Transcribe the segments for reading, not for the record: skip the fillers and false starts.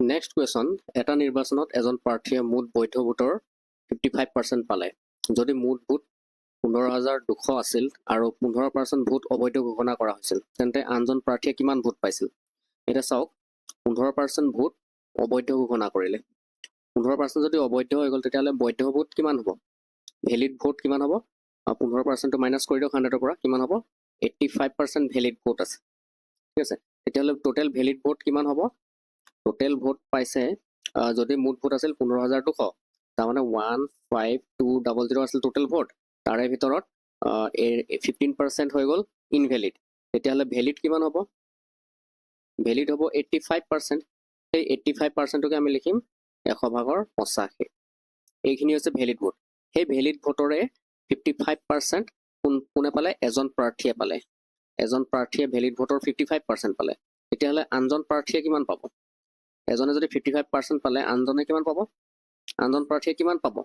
Next question, এটা নিৰ্বাচনত এজন প্ৰাৰ্থীয়ে মুঠ বৈধ ভোটৰ 55% পালে। যদি মুঠ ভোট 15,200 আছিল আৰু 15% ভোট অবৈধ ঘোষণা কৰা হৈছিল, তেন্তে আনজন প্ৰাৰ্থীয়ে কিমান ভোট পাইছিল? এতিয়া চাওক, 15% ভোট অবৈধ ঘোষণা কৰিলে। 15% যদি অবৈধ হৈ গ'ল, তেতিয়াহ'লে বৈধ ভোট কিমান হ'ব? ভেলিড ভোট কিমান হ'ব? 15%টো মাইনাছ কৰি দিয়ক 100ৰ পৰা, কিমান হ'ব? 85% ভেলিড ভোট আছে। ঠিক আছে, তেতিয়াহ'লে টোটেল ভেলিড ভোট কিমান হ'ব? টোটেল ভোট পাইছে, যদি মুঠ ভোট আছিল 15,200, তাৰমানে 15200 আছিল টোটেল ভোট। তাৰে ভিতৰত 15% হৈ গ'ল ইনভেলিড। তেতিয়াহ'লে ভেলিড কিমান হ'ব? ভেলিড হ'ব 85%। সেই 85%কে আমি লিখিম 100/85। এইখিনি হৈছে ভেলিড ভোট। সেই ভেলিড ভোটৰে 55% কোনে পালে? এজন প্ৰাৰ্থীয়ে পালে। এজন প্ৰাৰ্থীয়ে ভেলিড ভোটৰ 55% পালে। তেতিয়াহ'লে আনজন প্ৰাৰ্থীয়ে কিমান পাব? এজনে যদি 55% পালে, আনজনে কিমান পাব? আনজন প্ৰাৰ্থীয়ে কিমান পাব?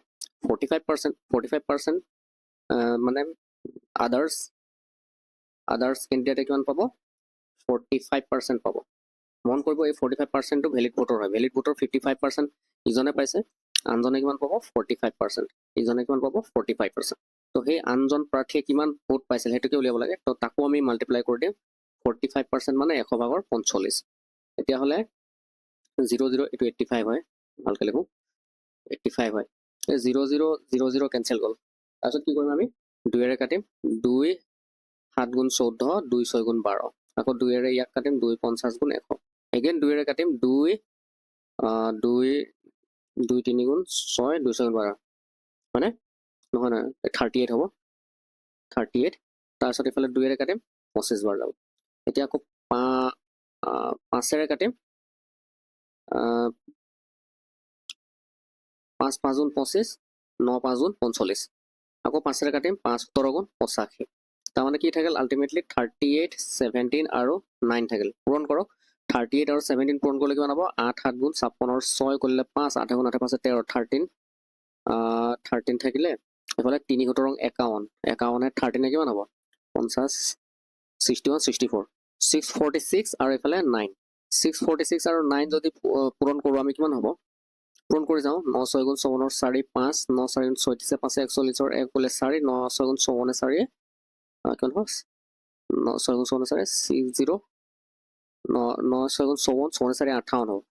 45%। 45% মানে আদাৰ্ছ কেণ্ডিডেটে কিমান পাব? 45% পাব। মন কৰিব, এই 45%টো ভেলিড ভোটৰ হয়। ভেলিড ভোটৰ 55% ইজনে পাইছে, আনজনে কিমান পাব? 45%। ইজনে কিমান পাব? 45%। তো সেই আনজন প্ৰাৰ্থীয়ে কিমান ভোট পাইছিল সেইটোকে উলিয়াব লাগে। তো তাকো আমি মাল্টিপ্লাই কৰি দিম। 45% মানে 100/45। তেতিয়াহ'লে 00, এইটো 85 হয়, ভালকৈ লিখোঁ, 85 হয়। 00 কেঞ্চেল গ'ল। তাৰপিছত কি কৰিম আমি? 2ৰে কাটিম, 2 7 × 14, 2 6 × 12। আকৌ 2ৰে ইয়াক কাটিম, 2 50 × 100। এগেইন 2ৰে কাটিম, 2 3 × 6, 2 6 × 12, হয়নে? নহয় 38 হ'ব, 38। তাৰপিছত এইফালে 2ৰে কাটিম, 25 বাৰ যাব। এতিয়া আকৌ 5ৰে কাটিম, 5 5 × 25, 9 5 × 45। আকৌ 5ৰে কাটিম, 5 17 × 85। তাৰমানে কি থাকিল? আল্টিমেটলি 38, 17 আৰু 9 থাকিল। পূৰণ কৰক। 38 আৰু 17 পূৰণ কৰিলে কিমান হ'ব? 8 7 × 56, 6 কৰিলে 5, 8 × 8 5 13, 13 থাকিলে। এইফালে 3 7 51, 51 13 কিমান হ'ব? 50, 61, 64, 646 আৰু এইফালে 9, 646 আৰু 9 যদি পূৰণ কৰোঁ আমি, কিমান হ'ব? পূৰণ কৰি যাওঁ। 9 6 × 54, 4 5, 9 4 × 36, 5 41, 1 কৰিলে 4, 9 6 × 54, 4 কিমান হ'ব? 9 6 × 54, 60, 9 6 × 54, 4 58 হ'ব।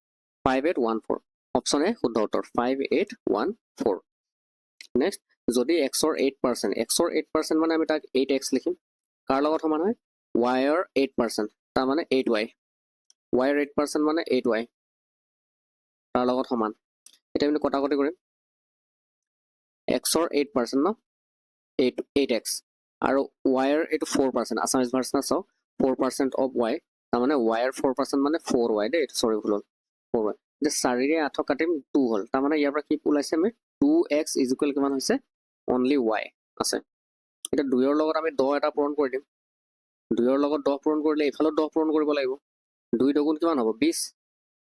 5814। অপশ্যন এ শুদ্ধ উত্তৰ, 5814। নেক্সট, যদি x-ৰ 8%, x-ৰ 8% মানে আমি তাক 8x লিখিম। কাৰ লগত সমান হয়? y-ৰ 8%, তাৰমানে 8y। y-ৰ 8% মানে 8y, তাৰ লগত সমান। এতিয়া আমি কটাকটি কৰিম। x-ৰ 8% ন, 8x, আৰু y-ৰ এইটো 4%। আছামিজ ভাৰ্চন চাওক, 4% অফ y, তাৰমানে y-ৰ 4% মানে 4y দেই, চৰি ভুল হ'ল, 4y। এতিয়া 4ৰে 8 কাটিম, 2 হ'ল। তাৰমানে ইয়াৰ পৰা কি ওলাইছে? আমি 2x = কিমান হৈছে? অনলি y আছে। এতিয়া 2ৰ লগত আমি 10 এটা পূৰণ কৰি দিম। 2ৰ লগত 10 পূৰণ কৰিলে এইফালেও 10 পূৰণ কৰিব লাগিব। 2 2 কিমান হ'ব? 20।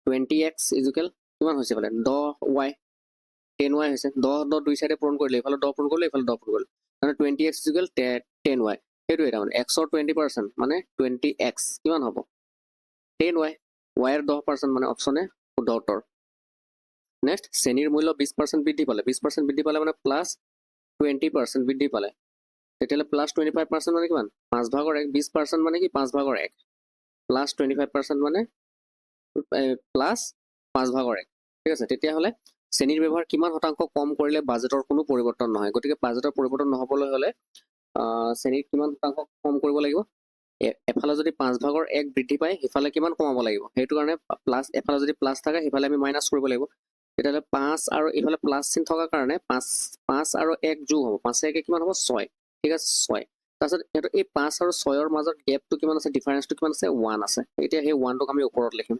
20x = কিমান হৈছে? এইফালে 10y, 10y হৈছে। 10 10 দুই চাইডে পূৰণ কৰিলে, এইফালে 10 পূৰণ কৰিলে, এইফালে 10 পূৰণ কৰিলে, তাৰমানে 20x = 10y। সেইটোৱে তাৰমানে x-ৰ 20% মানে 20x কিমান হ'ব? 10y। y-ৰ 10% মানে অপশ্যন এ শুদ্ধ উত্তৰ। নেক্সট, চেনিৰ মূল্য 20% বৃদ্ধি পালে। 20% বৃদ্ধি পালে মানে প্লাছ 20% বৃদ্ধি পালে। তেতিয়াহ'লে প্লাছ 25% মানে কিমান? 5/1। 20% মানে কি? 5/1। প্লাছ 25% মানে প্লাছ 5/1। ঠিক আছে, তেতিয়াহ'লে চেনিৰ ব্যৱহাৰ কিমান শতাংশ কম কৰিলে বাজেটৰ কোনো পৰিৱৰ্তন নহয়? গতিকে বাজেটৰ পৰিৱৰ্তন নহ'বলৈ হ'লে চেনিৰ কিমান শতাংশ কম কৰিব লাগিব? এফালে যদি 5/1 বৃদ্ধি পায়, সিফালে কিমান কমাব লাগিব? সেইটো কাৰণে প্লাছ, এফালে যদি প্লাছ থাকে সিফালে আমি মাইনাছ কৰিব লাগিব। তেতিয়াহ'লে 5 আৰু এইফালে প্লাছ চিন থকাৰ কাৰণে 5 আৰু 1 যোগ হ'ব। 5 1 কিমান হ'ব? 6। ঠিক আছে, 6। তাৰপিছত এই 5 আৰু 6ৰ মাজত গেপটো কিমান আছে? ডিফাৰেঞ্চটো কিমান আছে? 1 আছে। এতিয়া সেই 1টোক আমি ওপৰত লিখিম,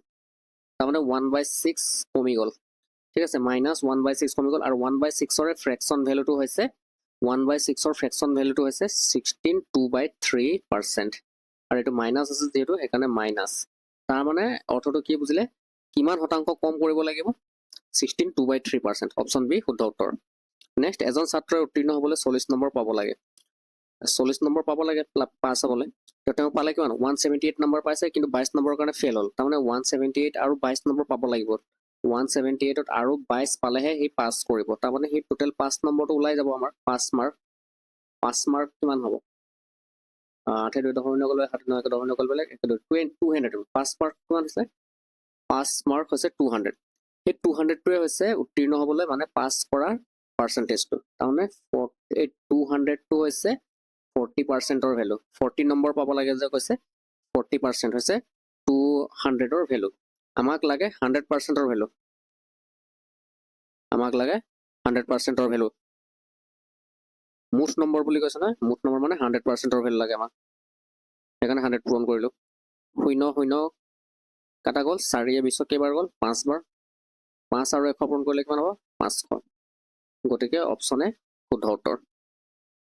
তাৰমানে 1/6 কমি গ'ল। ঠিক আছে, -1/6 কমি গ'ল। আৰু 1/6ৰে ফ্ৰেকশ্যন ভেলুটো হৈছে 1/6ৰ ফ্ৰেকশ্যন ভেলুটো হৈছে 16 2/3%। আৰু এইটো মাইনাছ আছে যিহেতু, সেইকাৰণে মাইনাছ। তাৰমানে অৰ্থটো কি বুজিলে? কিমান শতাংশ কম কৰিব লাগিব? 16 2/3%। অপশ্যন বি শুদ্ধ উত্তৰ। নেক্সট, এজন ছাত্ৰই উত্তীৰ্ণ হ'বলৈ 40 নম্বৰ পাব লাগে। 40 নম্বৰ পাব লাগে পাছ হ'বলৈ। তেওঁ পালে কিমান? 178 নম্বৰ পাইছে, কিন্তু 22 নম্বৰৰ কাৰণে ফেইল হ'ল। তাৰমানে 178 আৰু 22 নম্বৰ পাব লাগিব। 178 আৰু 22 পালেহে সি পাছ কৰিব। তাৰমানে সি টোটেল 5 নম্বৰটো ওলাই যাব আমাৰ 5 মাৰ্ক। 5 মাৰ্ক কিমান হ'ব? 8 2 দশমিক গ'লে 7 9 দশমিক গ'ল বেলেগ 200। 5 মাৰ্ক কিমান হৈছে? 5 মাৰ্ক হৈছে 200। সেই 200টোৱে হৈছে উত্তীৰ্ণ হ'বলৈ মানে পাছ কৰাৰ পাৰ্চেণ্টেজটো। তাৰমানে 200টো হৈছে 40%ৰ ভেলু। 40 নম্বৰ পাব লাগে যে কৈছে 40% হৈছে 200ৰ ভেলু। আমাক লাগে 100%ৰ ভেলু। আমাক লাগে 100%ৰ ভেলু। মুঠ নম্বৰ বুলি কৈছে নহয়, মুঠ নম্বৰ মানে 100%ৰ ভেলু লাগে আমাক। সেইকাৰণে 100 পূৰণ কৰিলোঁ। 0 0 কাটা গ'ল, 4 20 কেইবাৰ গ'ল? 5 বাৰ। 5 আৰু 100 পূৰণ কৰিলে কিমান হ'ব? 500। গতিকে অপশ্যনে শুদ্ধ উত্তৰ।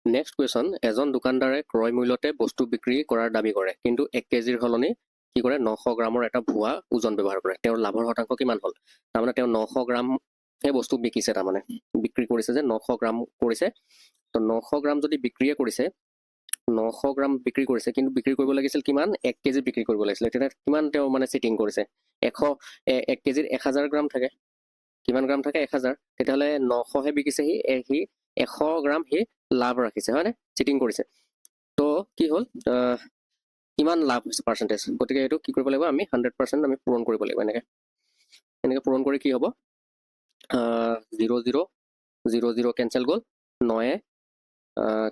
নেক্সট কুৱেশ্যন, এজন দোকানদাৰে ক্ৰয় মূল্যতে বস্তু বিক্ৰী কৰাৰ দাবী কৰে, কিন্তু 1 কেজিৰ সলনি কি কৰে 900 গ্ৰামৰ এটা ভুৱা ওজন ব্যৱহাৰ কৰে। তেওঁৰ লাভৰ শতাংশ কিমান হ'ল? তাৰমানে তেওঁ 900 গ্ৰামহে বস্তু বিকিছে, তাৰমানে বিক্ৰী কৰিছে যে 900 গ্ৰাম কৰিছে। তো 900 গ্ৰাম যদি বিক্ৰীয়ে কৰিছে, 900 গ্ৰাম বিক্ৰী কৰিছে, কিন্তু বিক্ৰী কৰিব লাগিছিল কিমান? 1 কেজি বিক্ৰী কৰিব লাগিছিল। তেতিয়া কিমান তেওঁ মানে চিটিং কৰিছে? 1 কেজিৰ 1000 গ্ৰাম থাকে। কিমান গ্ৰাম থাকে? 1000। তেতিয়াহ'লে 900হে বিকিছে সি 100 গ্ৰাম সি লাভ ৰাখিছে, হয়নে? চিটিং কৰিছে। তো কি হ'ল? কিমান লাভ হৈছে পাৰ্চেণ্টেজ? গতিকে এইটো কি কৰিব লাগিব? আমি 100% আমি পূৰণ কৰিব লাগিব। এনেকৈ পূৰণ কৰি কি হ'ব? 0 0 0 0 কেঞ্চেল গ'ল। 9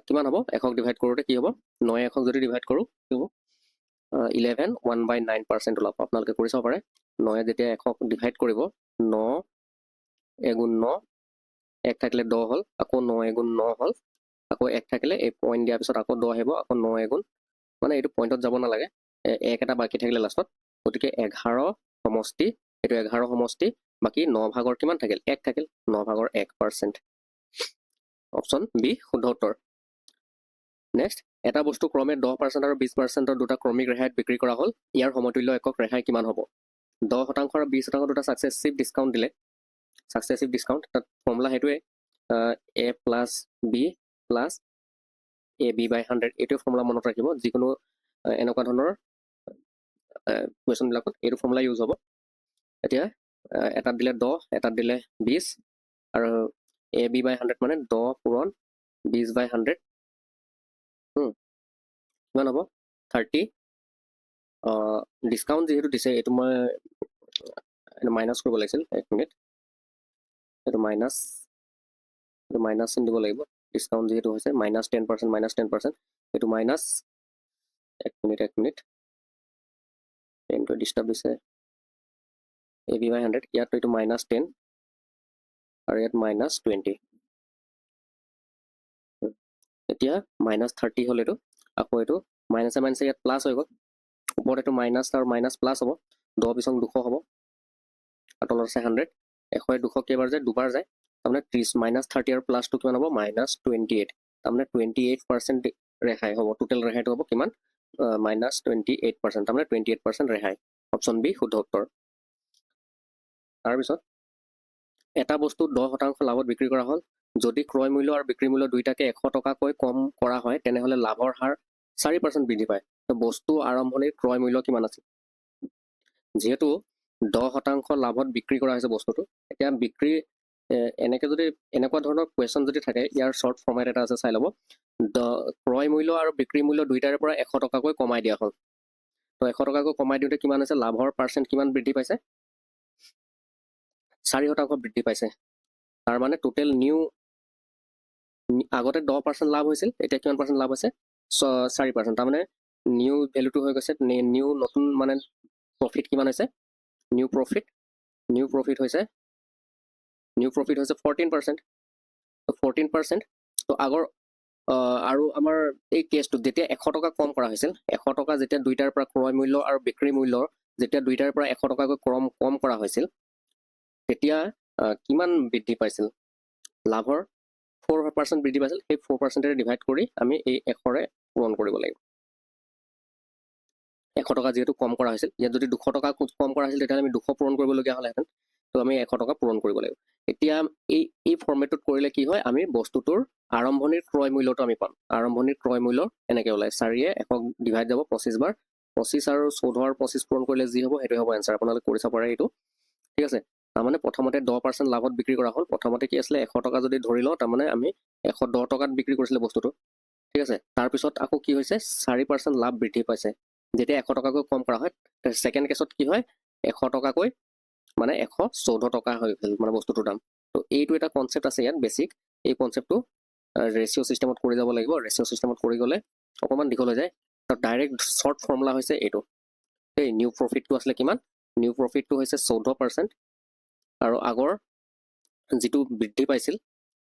কিমান হ'ব? 100 ডিভাইড কৰোঁতে কি হ'ব? 9 100 যদি ডিভাইড কৰোঁ কি হ'ব? 11 1/9% ওলাব। আপোনালোকে কৰি চাব পাৰে। 9 যেতিয়া 100 ডিভাইড কৰিব, 9 এগুণ 9, 1 থাকিলে 10 হ'ল, আকৌ 9 এগুণ 9 হ'ল, আকৌ 1 থাকিলে এই পইণ্ট দিয়াৰ পিছত আকৌ 10 আহিব, আকৌ 9 এগুণ, মানে এইটো পইণ্টত যাব নালাগে, 1 এটা বাকী থাকিলে লাষ্টত। গতিকে 11 সমষ্টি, এইটো 11 সমষ্টি, বাকী 9 ভাগৰ কিমান থাকিল? 1 থাকিল। 9 ভাগৰ 1%। অপশ্যন বি শুদ্ধ উত্তৰ। নেক্সট, এটা বস্তু ক্ৰমে 10% আৰু 20%ৰ দুটা ক্ৰমিক ৰেহাইত বিক্ৰী কৰা হ'ল। ইয়াৰ সমতুল্য একক ৰেহাই কিমান হ'ব? 10% আৰু 20% দুটা ছাকচেছিভ ডিছকাউণ্ট দিলে। ছাকচেছিভ ডিছকাউণ্ট, তাত ফৰ্মুলা সেইটোৱে A plus B plus AB/100। এইটো ফৰ্মুলা মনত ৰাখিব। যিকোনো এনেকুৱা ধৰণৰ কুৱেশ্যনবিলাকত এইটো ফৰ্মুলা ইউজ হ'ব। এতিয়া এটাত দিলে 10, এটাত দিলে 20, আৰু AB/100 মানে 10 পূৰণ 20/100 কিমান হ'ব? 30। ডিছকাউণ্ট যিহেতু দিছে, এইটো মই মাইনাছ কৰিব লাগিছিল। 1 মিনিট, এইটো মাইনাছ চিন দিব লাগিব। ডিছকাউণ্ট যিহেতু হৈছে -10%, এইটো মাইনাছ। 1 মিনিট, পেনটো ডিষ্টাৰ্ব দিছে। AB/100 ইয়াত এইটো -10 আৰু ইয়াত -20। এতিয়া -30 হ'ল এইটো, আকৌ এইটো মাইনাছে ইয়াত প্লাছ হৈ গ'ল। ওপৰত এইটো মাইনাছ আৰু মাইনাছ প্লাছ হ'ব। 10 পিছং 200 হ'ব, আৰু তলত আছে 100। 100 200 কেইবাৰ যায়? দুবাৰ যায়। তাৰমানে -30 আৰু প্লাছটো কিমান হ'ব? -28। তাৰমানে 28% ৰেহাই হ'ব। টোটেল ৰেহাইটো হ'ব কিমান? -28%। তাৰমানে 28% ৰেহাই। অপশ্যন বি শুদ্ধ উত্তৰ। তাৰপিছত, এটা বস্তু 10% লাভত বিক্ৰী কৰা হ'ল। যদি ক্ৰয় মূল্য আৰু বিক্ৰী মূল্য দুইটাকে 100 টকাকৈ কম কৰা হয়, তেনেহ'লে লাভৰ হাৰ 4% বৃদ্ধি পায়। বস্তু আৰম্ভণিৰ ক্ৰয় মূল্য কিমান আছিল? যিহেতু 10% লাভত বিক্ৰী কৰা হৈছে বস্তুটো, এতিয়া বিক্ৰী এনেকৈ যদি এনেকুৱা ধৰণৰ কুৱেশ্যন যদি থাকে, ইয়াৰ শ্বৰ্ট ফৰ্মেট এটা আছে, চাই ল'ব। ক্ৰয় মূল্য আৰু বিক্ৰী মূল্য দুইটাৰে পৰা 100 টকাকৈ কমাই দিয়া হ'ল। তো 100 টকাকৈ কমাই দিওঁতে কিমান হৈছে? লাভৰ পাৰ্চেণ্ট কিমান বৃদ্ধি পাইছে? 4% বৃদ্ধি পাইছে। তাৰমানে টোটেল আগতে 10% লাভ হৈছিল, এতিয়া কিমান পাৰ্চেণ্ট লাভ হৈছে? 4%। তাৰমানে নিউ ভেলুটো হৈ গৈছে, নতুন মানে প্ৰফিট কিমান হৈছে? নিউ প্ৰফিট হৈছে 14%। 14%। তো আগৰ আৰু আমাৰ এই কেছটোত যেতিয়া 100 টকা কম কৰা হৈছিল, 100 টকা যেতিয়া দুইটাৰ পৰা ক্ৰয় মূল্য আৰু বিক্ৰী মূল্যৰ যেতিয়া দুইটাৰ পৰা 100 টকাকৈ কম কৰা হৈছিল, তেতিয়া কিমান বৃদ্ধি পাইছিল? লাভৰ 4% বৃদ্ধি পাইছিল। সেই 4%ৰে ডিভাইড কৰি আমি এই 100ৰে পূৰণ কৰিব লাগিব। 100 টকা যিহেতু কম কৰা হৈছিল, ইয়াত যদি 200 টকা কম কৰা হৈছিল, তেতিয়াহ'লে আমি 200 পূৰণ কৰিবলগীয়া হ'লহেঁতেন। তো আমি 100 টকা পূৰণ কৰিব লাগিব। এতিয়া এই ফৰ্মেটটোত কৰিলে কি হয়? আমি বস্তুটোৰ আৰম্ভণিৰ ক্ৰয় মূল্যটো আমি পাম। আৰম্ভণিৰ ক্ৰয় মূল্য এনেকৈ ওলায়। 4য়ে 100 ডিভাইড যাব 25 বাৰ। 25 আৰু 14 আৰু 25 পূৰণ কৰিলে যি হ'ব সেইটোৱে হ'ব এনচাৰ। আপোনালোকে কৰি চাব পাৰে এইটো, ঠিক আছে। তাৰমানে প্ৰথমতে 10% লাভত বিক্ৰী কৰা হ'ল প্ৰথমতে কি আছিলে 100 টকা যদি ধৰি লওঁ তাৰমানে আমি 110 টকাত বিক্ৰী কৰিছিলে বস্তুটো ঠিক আছে তাৰপিছত আকৌ কি হৈছে 4% লাভ বৃদ্ধি পাইছে যেতিয়া 100 টকাকৈ কম কৰা হয় সেকেন্ড কেছত কি হয় 100 টকাকৈ মানে 114 টকা হৈ গ'ল মানে বস্তুটোৰ দাম তো এইটো এটা কনসেপ্ট আছে ইয়াত বেসিক এই কনসেপ্টটো ৰেশিও সিস্টেমত কৰি যাব লাগিব ৰেশিও সিস্টেমত কৰি গলে অকমান দীঘল হৈ যায় তো ডাইৰেক্ট শৰ্ট ফৰ্মুলা হৈছে এইটো এই নিউ প্ৰফিটটো আসলে কিমান নিউ প্ৰফিটটো হৈছে 14% আৰু আগৰ যেটো বৃদ্ধি পাইছিল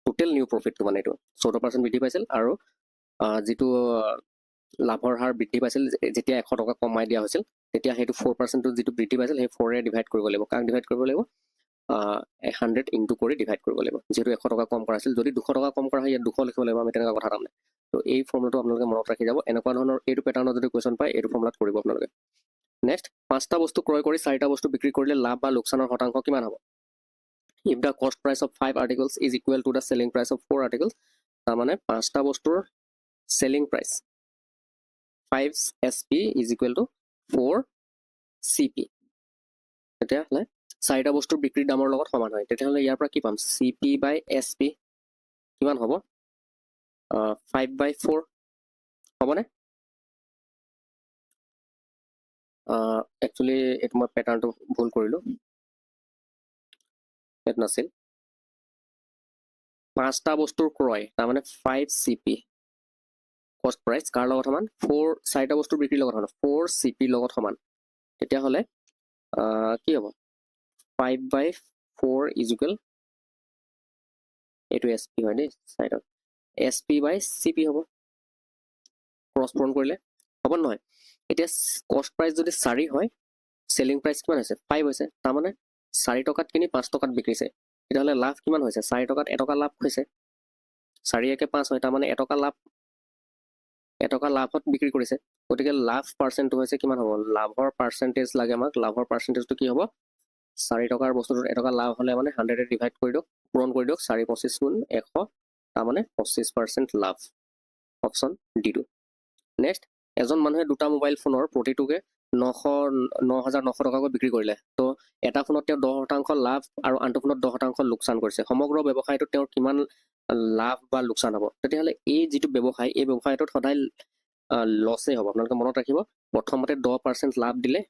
টোটেল নিউ প্ৰফিটটো মানে এইটো 14% বৃদ্ধি পাইছিল আৰু যেটো লাভৰ হাৰ বৃদ্ধি পাইছিল যেতিয়া 100 টকা কমাই দিয়া হৈছিল তেতিয়া হেতু 4% টো যেটো বৃদ্ধি পাইছিল সেই 4 ৰে ডিভাইড কৰিব লাগিব কাক ডিভাইড কৰিব লাগিব 100 ইনটু কৰি ডিভাইড কৰিব লাগিব যেটো 100 টকা কম কৰা আছিল যদি 200 টকা কম কৰা হয় ইয়াত 200 লিখিব লাগিব আমি তেনেকা কথা তাৰমানে তো এই ফৰ্মুলাটো আপোনালোকে মনত ৰাখি যাব এনেকুৱা ধৰণৰ এইটো প্যাটাৰ্ণত যদি কোৱেশ্চন পায় এইটো ফৰ্মুলাত কৰিব আপোনালোকে নেক্সট পাঁচটা বস্তু ক্ৰয় কৰি চাৰিটা বস্তু বিক্ৰী কৰিলে লাভ বা লোকসানৰ শতাংশ কিমান হ'ব if the cost price of 5 articles is equal to the selling price of 4 articles তাৰমানে পাঁচটা বস্তুৰ selling price 5 SP is equal to 4 CP তেতিয়াহ'লে চাৰিটা বস্তুৰ বিক্ৰী দামৰ লগত সমান হয় তেতিয়াহ'লে ইয়াৰ পৰা কি পাম CP by SP কিমান হ'ব 5/4 হ'বনে একচুয়ালি এটো মই প্যাটাৰ্ণটো ভুল কৰিলো এত নাছিল পাঁচটা বস্তুৰ ক্ৰয় তাৰমানে 5 CP কষ্ট প্ৰাইস কাৰ লগত সমান 4 চাৰিটা বস্তুৰ বিক্ৰীৰ লগত সমান 4 CP লগত সমান তেতিয়াহ'লে কি হ'ব 5/4 is equal এটো SP হয় দেই সাইডত SP by CP হ'ব ক্ৰস পূৰণ কৰিলে হ'ব নহয় এতিয়া কষ্ট প্ৰাইস যদি 4 হয় সেলিং প্ৰাইস কিমান হৈছে 5 হৈছে তাৰমানে 4 টকাত কিনি 5 টকাত বিক্ৰীছে তেতিয়াহ'লে লাভ কিমান হৈছে 4 টকাত 1 টকা লাভ হৈছে 4 একে 5 হয় তাৰমানে 1 টকা লাভত বিক্ৰী কৰিছে গতিকে লাভ পাৰ্সেন্ট হৈছে কিমান হ'ব লাভৰ পাৰ্সেন্টেজ লাগে আমাক লাভৰ পাৰ্সেন্টেজটো কি হ'ব 4 টকাৰ বস্তুটোত 1 টকা লাভ হলে মানে 100 এ ডিভাইড কৰি দিয়ক পূৰণ কৰি দিয়ক 4 25 গুণ 100 তাৰমানে 25% লাভ অপচন D2 নেক্সট এজন মানুহে দুটা মোবাইল ফোনৰ প্ৰতিটোকে 9900 টকাকৈ বিক্ৰী কৰিলে তো এটা ফোনত তেওঁ 10% লাভ আৰু আনটো ফোনত 10% লোকসান কৰিছে সমগ্ৰ ব্যৱসায়টো তেওঁৰ কিমান লাভ বা লোকসান হ'ব তেতিয়াহ'লে এই যেটো ব্যৱসায় এই ব্যৱসায়টোত সদায় লসে হ'ব আপোনালোকে মনত ৰাখিব প্ৰথমতে 10% লাভ দিলে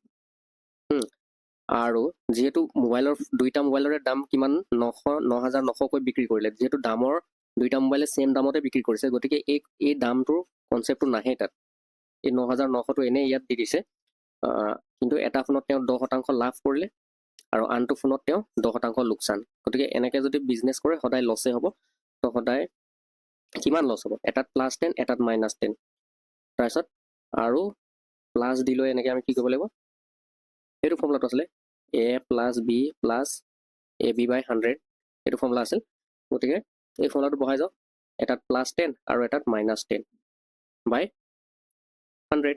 আৰু যেহেতু মোবাইলৰ দুইটা মোবাইলৰে দাম কিমান 9900 কৈ বিক্ৰী কৰিলে যেহেতু দামৰ দুইটা মোবাইলে সেম দামতে বিক্ৰী কৰিছে গতিকে এই দামটোৰ কনসেপ্টটো নাহে তাত এই 9900 টো এনে ইয়াত দি দিছে কিন্তু এটা ফোনত তেওঁ 10% লাভ কৰিলে আৰু আনটো ফোনত তেওঁ 10% লোকসান গতিকে এনেকে যদি বিজনেস কৰে সদায় লসে হ'ব তো সদায় কিমান লস হ'ব এটাত +10 এটাত -10 তাৰপিছত আৰু প্লাস দিলৈ এনেকে আমি কি কৰিব লাগিব এইটো ফৰ্মুলাটো আছিল a + b + ab / 100 এইটো ফৰ্মুলা আছিল গতিকে এই ফৰ্মুলাটো বহাই যাওক এটাত +10 আৰু এটাত -10 by 100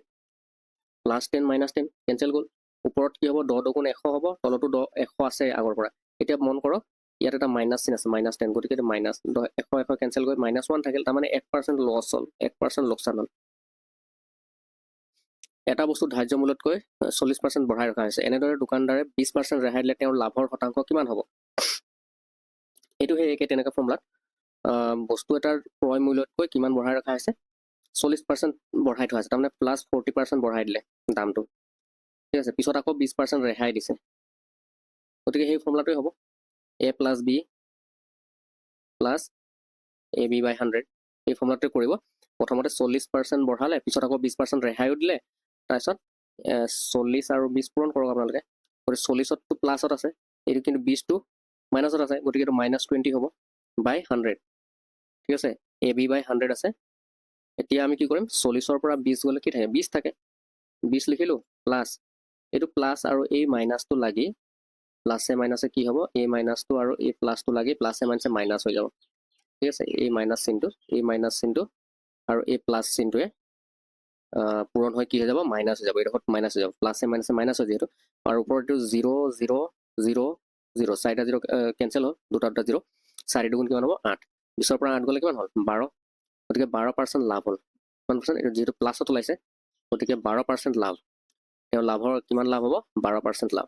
+10 -10 কেনসেল গ'ল ওপৰত কি হ'ব 10 দুগুণ 100 হ'ব তলতো 100 আছে আগৰ পৰা এতিয়া মন কৰক ইয়াত এটা মাইনাস চিন আছে -10 গতিকে এটা মাইনাস 100 কেনসেল গৈ -1 থাকিল তাৰমানে 1% লস হ'ল 1% লোকসান হ'ল এটা বস্তু ধাৰ্য মূল্যতকৈ 40% বঢ়াই ৰখা হৈছে এনেদৰে দোকানদাৰে 20% ৰেহাই দিলে তেওঁৰ লাভৰ শতাংশ কিমান হ'ব এটো হে একে তেনেকা ফৰ্মুলাত বস্তু এটাৰ ক্ৰয় মূল্যতকৈ কিমান বঢ়াই ৰখা হৈছে 40% বঢ়াই থোৱা আছে তাৰমানে +40% বঢ়াই দিলে দামটো ঠিক আছে পিছত আকৌ 20% ৰেহাই দিছে গতিকে সেই ফৰ্মুলাটোই হ'ব a + b + ab / 100 এই ফৰ্মুলাটো কৰিব প্ৰথমতে 40% বঢ়ালে পিছত আকৌ 20% ৰেহাইও দিলে তাৰপিছত 40 আৰু 20 পূৰণ কৰক আপোনালোকে গতিকে 40 টো প্লাসত আছে এইটো কিন্তু 20 টো মাইনাসত আছে গতিকে এটো -20 হ'ব by 100 ঠিক আছে ab by 100 আছে এতিয়া আমি কি কৰিম 40 ৰ পৰা 20 গলে কি থাকে 20 থাকে 20 লিখিলো প্লাস এটো প্লাস আৰু এই মাইনাসটো লাগি প্লাসে মাইনাসে কি হ'ব এই মাইনাসটো আৰু এই প্লাসটো লাগি প্লাসে মাইনাসে মাইনাস হৈ যাব ঠিক আছে এই মাইনাস চিনটো আৰু এই প্লাস চিনটোৱে পূৰণ হৈ কি হৈ যাব মাইনাস হৈ যাব এডখত মাইনাস হৈ যাব প্লাসে মাইনাসে মাইনাস হৈ যেটো আৰু ওপৰটো 0 0 0 0 চাৰিটা 0 কেনসেল হ'ল দুটা 0 4 দুগুণ কিমান হ'ব 8 20 পৰা 8 গলে কিমান হ'ল 12 গতিকে 12% লাভ হ'ল 1% এটো যেটো প্লাসত ওলাইছে গতিকে 12% লাভ তেওঁ লাভৰ কিমান লাভ হ'ব 12% লাভ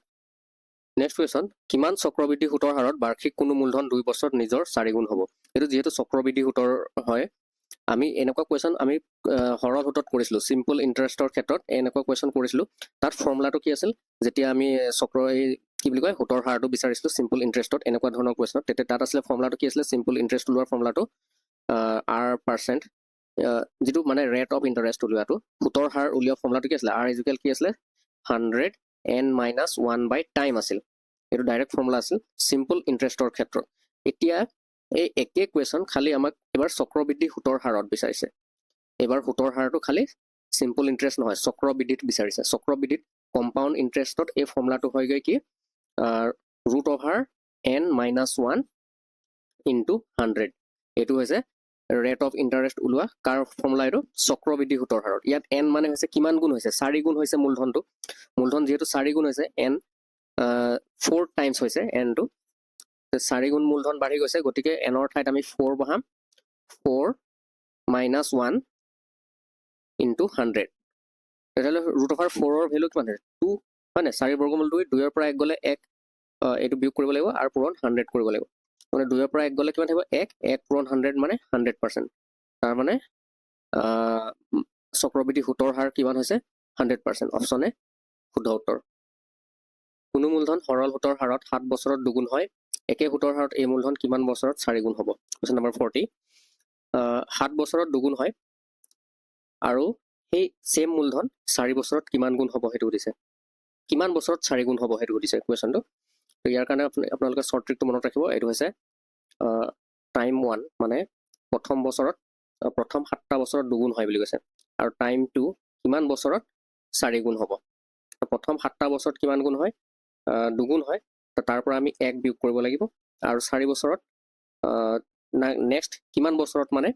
নেক্সট কুৱেশ্যন, কিমান চক্ৰবৃদ্ধি সুতৰ হাৰত বাৰ্ষিক কোনো মূলধন 2 বছৰত নিজৰ 4 গুণ হ'ব? এইটো যিহেতু চক্ৰবৃদ্ধি সুতৰ হয়, আমি এনেকুৱা কুৱেশ্যন আমি সৰল সুতত কৰিছিলোঁ, চিম্পল ইণ্টাৰেষ্টৰ ক্ষেত্ৰত এনেকুৱা কুৱেশ্যন কৰিছিলোঁ। তাত ফৰ্মুলাটো কি আছিল, যেতিয়া আমি এই কি বুলি কয় সুতৰ হাৰটো বিচাৰিছিলোঁ চিম্পল ইণ্টাৰেষ্টত এনেকুৱা ধৰণৰ কুৱেশ্যনত, তেতিয়া তাত আছিলে ফৰ্মুলাটো কি আছিলে, চিম্পল ইণ্টাৰেষ্ট ওলোৱাৰ ফৰ্মুলাটো R%, যিটো মানে ৰেট অফ ইণ্টাৰেষ্ট উলিওৱাটো, সুতৰ হাৰ উলিওৱা ফৰ্মুলাটো কি আছিলে, R ইকুৱেল কি আছিলে 100n-1/টাইম আছিল। এইটো ডাইৰেক্ট ফৰ্মুলা আছিল চিম্পল ইণ্টাৰেষ্টৰ ক্ষেত্ৰত। এতিয়া এই একে কুৱেশ্যন খালি আমাক এবাৰ চক্ৰবৃদ্ধি সুতৰ হাৰত বিচাৰিছে। এবাৰ সুতৰ হাৰটো খালি চিম্পল ইণ্টাৰেষ্ট নহয়, চক্ৰবৃদ্ধিত বিচাৰিছে। চক্ৰবৃদ্ধিত কম্পাউণ্ড ইণ্টাৰেষ্টত এই ফৰ্মুলাটো হয়গৈ কি √n-1 ইনটু 100। এইটো হৈছে ৰেট অফ ইণ্টাৰেষ্ট ওলোৱা কাৰ ফৰ্মুলা, এইটো চক্ৰবৃদ্ধি সুতৰ হাৰত। ইয়াত n মানে হৈছে কিমান গুণ হৈছে, 4 গুণ হৈছে মূলধনটো। মূলধন যিহেতু 4 গুণ হৈছে, n 4 টাইমছ হৈছে nটো, 4 গুণ মূলধন বাঢ়ি গৈছে, গতিকে এনৰ ঠাইত আমি 4 বহাম, 4 - 1 ইনটু 100। তেতিয়াহ'লে √4ৰ ভেলু কিমান হৈছে 2, হয় নাই, 4 বৰ্গমূল 2, 2ৰ পৰা 1 গ'লে 1, এইটো বিয়োগ কৰিব লাগিব আৰু পূৰণ 100 কৰিব লাগিব। মানে 2ৰ পৰা 1 গ'লে কিমান থাকিব 1, 1 পূৰণ 100 মানে 100%। তাৰমানে চক্ৰবৃদ্ধি সুতৰ হাৰ কিমান হৈছে 100%। অপশ্যন এ শুদ্ধ উত্তৰ। কোনো মূলধন সৰল সুতৰ হাৰত 7 বছৰত 2 গুণ হয়, একে সুতৰ হাৰত এই মূলধন কিমান বছৰত 4 গুণ হ'ব? Question number 40। 7 বছৰত 2 গুণ হয় আৰু সেই সেম মূলধন 4 বছৰত কিমান গুণ হ'ব সেইটো সুধিছে। কিমান বছৰত 4 গুণ হ'ব সেইটো সুধিছে কুৱেশ্যনটো। তো ইয়াৰ কাৰণে আপোনালোকে শ্বৰ্ট ট্ৰিকটো মনত ৰাখিব। এইটো হৈছে টাইম 1, মানে প্ৰথম বছৰত প্ৰথম 7টা বছৰত 2 গুণ হয় বুলি কৈছে, আৰু টাইম 2 কিমান বছৰত 4 গুণ হ'ব। প্ৰথম 7টা বছৰত কিমান গুণ হয় 2 গুণ হয়, তাৰ পৰা আমি 1 বিয়োগ কৰিব লাগিব, আৰু 4 বছৰত নেক্সট কিমান বছৰত মানে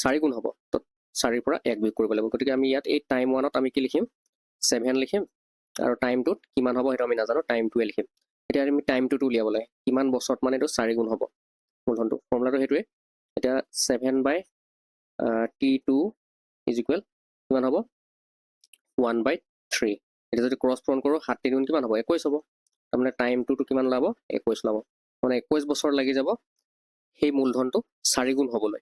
4 গুণ হ'ব, তো 4ৰ পৰা 1 বিয়োগ কৰিব লাগিব। গতিকে আমি ইয়াত এই টাইম 1ত আমি কি লিখিম 7 লিখিম, আৰু টাইম 2ত কিমান হ'ব সেইটো আমি নাজানো, টাইম 2 লিখিম। এতিয়া আমি টাইম 2টো উলিয়াব লাগে, কিমান বছৰত মানে এইটো 4 গুণ হ'ব মূলধনটো। ফৰ্মুলাটো সেইটোৱে। এতিয়া 7/t2 ইজ ইকুৱেল কিমান হ'ব 1/3। এতিয়া যদি ক্ৰছ পূৰণ কৰোঁ 7 × 3 কিমান হ'ব 21 হ'ব। তাৰমানে টাইম 2টো কিমান ওলাব 21 ওলাব, মানে 21 বছৰ লাগি যাব সেই মূলধনটো 4 গুণ হ'বলৈ।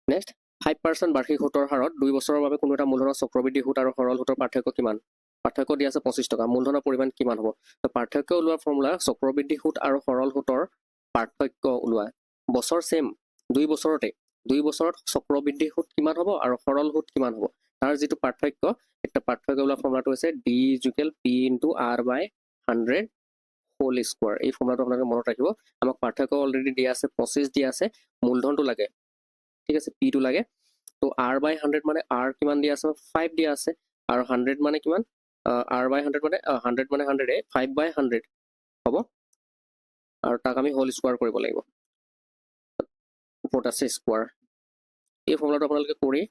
নেক্সট, 5% বাৰ্ষিক সুতৰ হাৰত 2 বছৰৰ বাবে কোনো এটা মূলধনৰ চক্ৰবৃদ্ধি সুত আৰু সৰল সুতৰ পাৰ্থক্য কিমান? পাৰ্থক্য দিয়া আছে 25 টকা। মূলধনৰ পৰিমাণ কিমান হ'ব? তো পাৰ্থক্য ওলোৱাৰ ফৰ্মুলা চক্ৰবৃদ্ধি সুত আৰু সৰল সুতৰ পাৰ্থক্য ওলোৱা। বছৰ সেম, 2 বছৰতে, 2 বছৰত চক্ৰবৃদ্ধি সুত কিমান হ'ব আৰু সৰল সুত কিমান হ'ব, তাৰ যিটো পাৰ্থক্য, এটা পাৰ্থক্য ওলোৱা ফৰ্মুলাটো হৈছে D = P × R/100 whole square. এই ফৰ্মুলাটো আপোনালোকে মনত ৰাখিব। আমাক পাৰ্থক্য অলৰেডি দিয়া আছে 25 দিয়া আছে, মূলধনটো লাগে, ঠিক আছে, P টো লাগে। তো R/100 মানে R কিমান দিয়া আছে 5 দিয়া আছে, আৰু 100 মানে কিমান R/100 মানে 100 মানে 100, 5/100 হ'ব, আৰু তাক আমি হোল স্কোৱাৰ কৰিব লাগিব, ওপৰত আছে স্কোৱাৰ। এই ফৰ্মুলাটো আপোনালোকে কৰি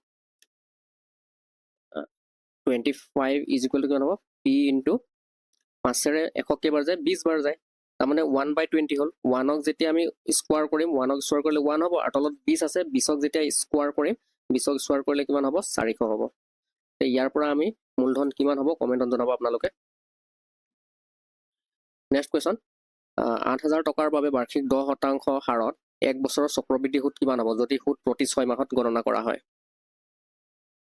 25 ইজ ইকুৱেল টু কিমান হ'ব P × 5ৰে 100 কেইবাৰ যায় 20 বাৰ যায়, তাৰমানে 1/20 হ'ল। 1ক যেতিয়া আমি স্কোৱাৰ কৰিম, 1ক স্কোৱাৰ কৰিলে 1 হ'ব, আৰু তলত 20 আছে, 20ক যেতিয়া স্কোৱাৰ কৰিম, 20ক স্কোৱাৰ কৰিলে কিমান হ'ব 400 হ'ব। ইয়াৰ পৰা আমি মূলধন কিমান হ'ব কমেণ্টত জনাব আপোনালোকে। নেক্সট কুৱেশ্যন, 8,000 টকাৰ বাবে বাৰ্ষিক 10% হাৰত 1 বছৰৰ চক্ৰবৃদ্ধি সুত কিমান হ'ব যদি সুত প্ৰতি 6 মাহত গণনা কৰা হয়?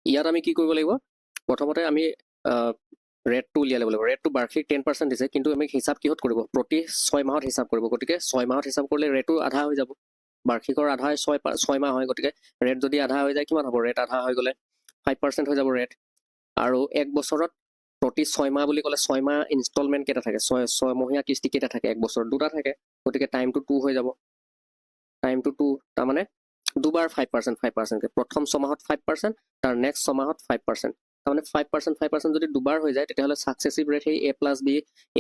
ইয়াত আমি কি কৰিব লাগিব, প্ৰথমতে আমি ৰেটটো উলিয়াই ল'ব লাগিব। ৰেটটো বাৰ্ষিক 10% দিছে, কিন্তু আমি হিচাপ কিহত কৰিব, প্ৰতি 6 মাহত হিচাপ কৰিব। গতিকে 6 মাহত হিচাপ কৰিলে ৰেটটো আধা হৈ যাব, বাৰ্ষিকৰ আধাই 6 মাহ হয়, গতিকে ৰেট যদি আধা হৈ যায় কিমান হ'ব, ৰেট আধা হৈ গ'লে 5% হৈ যাব ৰেট। আৰু 1 বছৰত প্ৰতি 6 মাহ বুলি ক'লে 6 মাহ ইনষ্টলমেণ্ট কেইটা থাকে, 6 মহীয়া কিস্তি কেইটা থাকে, 1 বছৰত 2টা থাকে, গতিকে টাইমটো 2 হৈ যাব। টাইমটো 2, তাৰমানে দুবাৰ 5%, প্ৰথম 6 মাহত 5%, তাৰ নেক্সট 6 মাহত 5%, তাৰমানে 5% যদি দুবাৰ হৈ যায়, তেতিয়াহ'লে ছাকচেছিভ ৰেট সেই A+B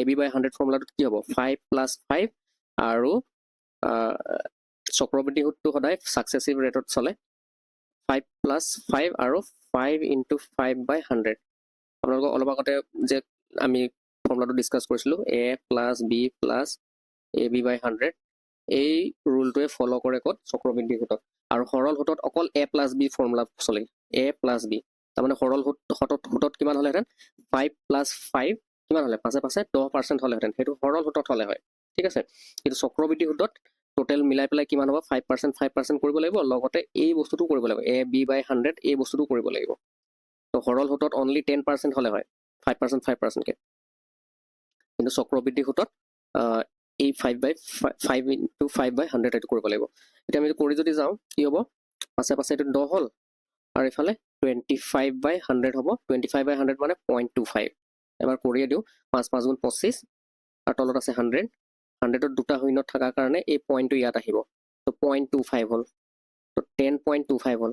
AB/100 ফৰ্মুলাটোত কি হ'ব 5 + 5, আৰু চক্ৰবৃদ্ধি সুতটো সদায় ছাকচেছিভ ৰেটত চলে, 5 + 5 আৰু 5 × 5/100। আপোনালোকক অলপ আগতে যে আমি ফৰ্মুলাটো ডিছকাছ কৰিছিলোঁ A + B + AB/100, এই ৰুলটোৱে ফ'ল' কৰে ক'ত চক্ৰবৃদ্ধি সুতত। আৰু সৰল সুতত অকল A + B ফৰ্মুলা চলে, A + B, তাৰমানে সৰল সুতত কিমান হ'লেহেঁতেন 5 + 5 কিমান হ'লে পাছে পাছে 10% হ'লেহেঁতেন সেইটো সৰল সুতত হ'লে হয় ঠিক আছে কিন্তু চক্ৰবৃদ্ধি সুতত টোটেল মিলাই পেলাই কিমান হ'ব 5% 5% কৰিব লাগিব লগতে এই বস্তুটো কৰিব লাগিব a b by 100 এই বস্তুটো কৰিব লাগিব তো সৰল সুতত অনলি 10% হ'লে হয় 5% 5% কে কিন্তু চক্ৰবৃদ্ধি সুতত এই 5 into 5 by 100 এইটো কৰিব লাগিব এতিয়া আমি কৰি যদি যাওঁ কি হ'ব পাছে পাছে এইটো 10 হ'ল আৰু ইফালে 25 by 100 হ'ব 25 by 100 মানে 0.25 এবাৰ কৰিয়ে দিওঁ 5 5 গুণ 25 আৰু তলত আছে 100 100ত দুটা শূন্য থকাৰ কাৰণে এই পইণ্টটো ইয়াত আহিব তো 0.25 হ'ল তো 10.25 হ'ল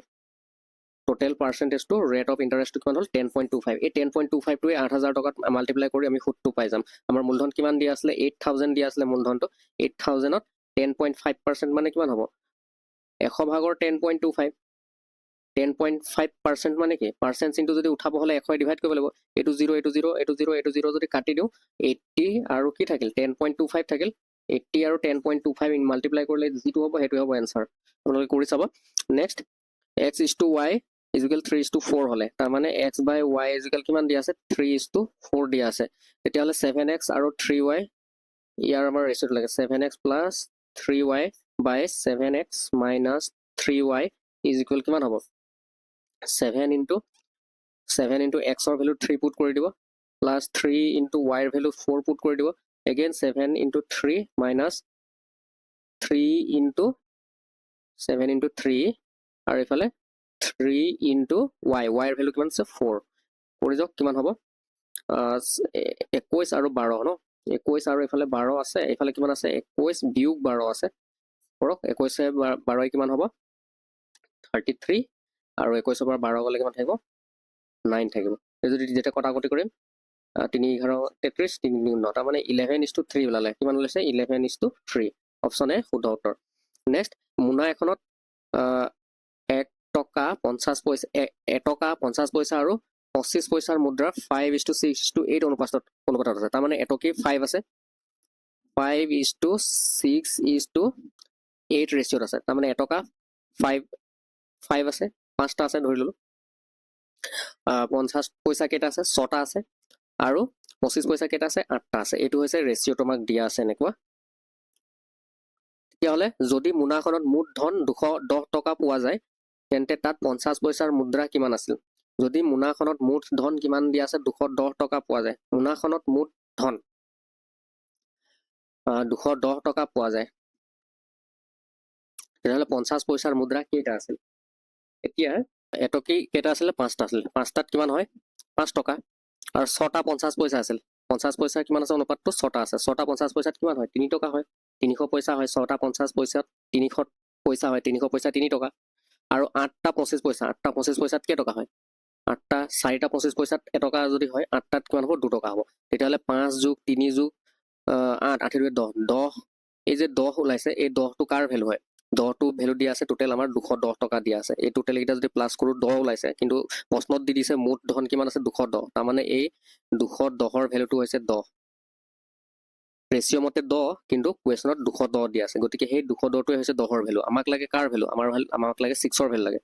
টোটেল পাৰ্চেণ্টেজটো ৰেট অফ ইণ্টাৰেষ্টটো কিমান হ'ল 10.25 এই 10.25টোৱে 8,000 টকাত মাল্টিপ্লাই কৰি আমি সুতটো পাই যাম আমাৰ মূলধন কিমান দিয়া আছিলে 8,000 দিয়া আছিলে মূলধনটো 8,000ত 10.5% মানে কিমান হ'ব 100 ভাগৰ 10.25 10.5% মানে কি পাৰ্চেণ্ট চিনটো যদি উঠাব হ'লে 100 ডিভাইড কৰিব লাগিব এইটো 0 এইটো 0 এইটো 0 এইটো 0 যদি কাটি দিওঁ 80 আৰু কি থাকিল 10.25 থাকিল 80 আৰু 10.25 মাল্টিপ্লাই কৰিলে যিটো হ'ব সেইটোৱে হ'ব এনসাৰ আপোনালোকে কৰি চাব next x is to y is equal 3 is to 4 হ'লে তাৰ মানে x by y is equal কিমান দিয়া আছে 3 is to 4 দিয়া আছে তেতিয়াহ'লে 7x আৰু 3y ইয়াৰ আমাৰ ৰেচিঅ'টো লাগে 7x plus 3y by 7x minus 3y is equal কিমান হ'ব 7 into x or value 3 put কৰি দিব plus 3 into y value 4 put কৰি দিব again 7 into 3 minus 3 into 7 into 3 আৰু ইফালে 3 into y y value কিমান আছে 4 কৰি যাওক কিমান হ'ব 21 আৰু 12 ন 21 আৰু ইফালে 12 আছে ইফালে কিমান আছে 21 বিয়োগ 12 আছে কৰক 21 12 কিমান হ'ব 33 আৰু 21 পৰা 12 গ'লে কিমান থাকিব 9 থাকিব যদি যেটা কটাকটি কৰিম 3 11 33 3 9 তাৰ মানে 11 is to 3 ওলালে কিমান ওলাইছে 11 is to 3 অপচন এ শুদ্ধ উত্তৰ নেক্সট মুনা এখনত 1 টকা 50 পইচা 1 টকা 50 পইচা আৰু 25 পইচাৰ মুদ্ৰা 5 is to 6 is to 8 অনুপাতত আছে তাৰ মানে এটকি 5 আছে 5 is to 6 is to 8 ৰেচিঅ'ত আছে তাৰ মানে এটকা 5 আছে 5টা আছে ধৰি ললো 50 পইচা কেইটা আছে 6টা আছে আৰু 25 পইচা কেইটা আছে 8টা আছে এইটো হৈছে ৰেচিঅ' তোমাক দিয়া আছে এনেকুৱা তেতিয়াহ'লে যদি মুনাখনত মুঠ ধন 210 টকা পোৱা যায় তেন্তে তাত 50 পইচাৰ মুদ্ৰা কিমান আছিল যদি মুনাখনত মুঠ ধন কিমান দিয়া আছে 210 টকা পোৱা যায় মুনাখনত মুঠ ধন 210 টকা পোৱা যায় তেতিয়াহ'লে 50 পইচাৰ মুদ্ৰা কেইটা আছিল এতিয়া এটকি কেইটা আছিল 5টা আছিল 5টাত কিমান হয় 5 টকা আৰু 6টা 50 পইচা আছিল 50 পইচা কিমান আছে অনুপাতটো 6টা আছে 6টা 50 পইচাত কিমান হয় 3 টকা হয় 300 পইচা হয় 6টা 50 পইচাত 300 পইচা হয় 300 পইচা 3 টকা আৰু 8টা 25 পইচা 8টা 25 পইচাত কেই টকা হয় 8টা 4টা 25 পইচাত এটকা যদি হয় 8টাত কিমান হ'ব 2 টকা হ'ব তেতিয়াহ'লে 5 যোগ 3 যোগ 8 8 10 10 এই যে 10 ওলাইছে এই 10টো কাৰ ভ্যালু হয় 10টো ভ্যালু দিয়া আছে টোটেল আমাৰ 210 টকা দিয়া আছে এই টোটেল এটা যদি প্লাস কৰো 10 ওলাইছে কিন্তু প্ৰশ্নত দি দিছে মুঠ ধন কিমান আছে 210 তাৰ মানে এই 210 ৰ ভ্যালুটো হৈছে 10 ৰেচিঅ' মতে 10 কিন্তু কোৱেশ্যনত 210 দিয়া আছে গতিকে সেই 210টোৱে হৈছে 10ৰ ভ্যালু আমাক লাগে কাৰ ভ্যালু আমাক লাগে 6ৰ ভ্যালু লাগে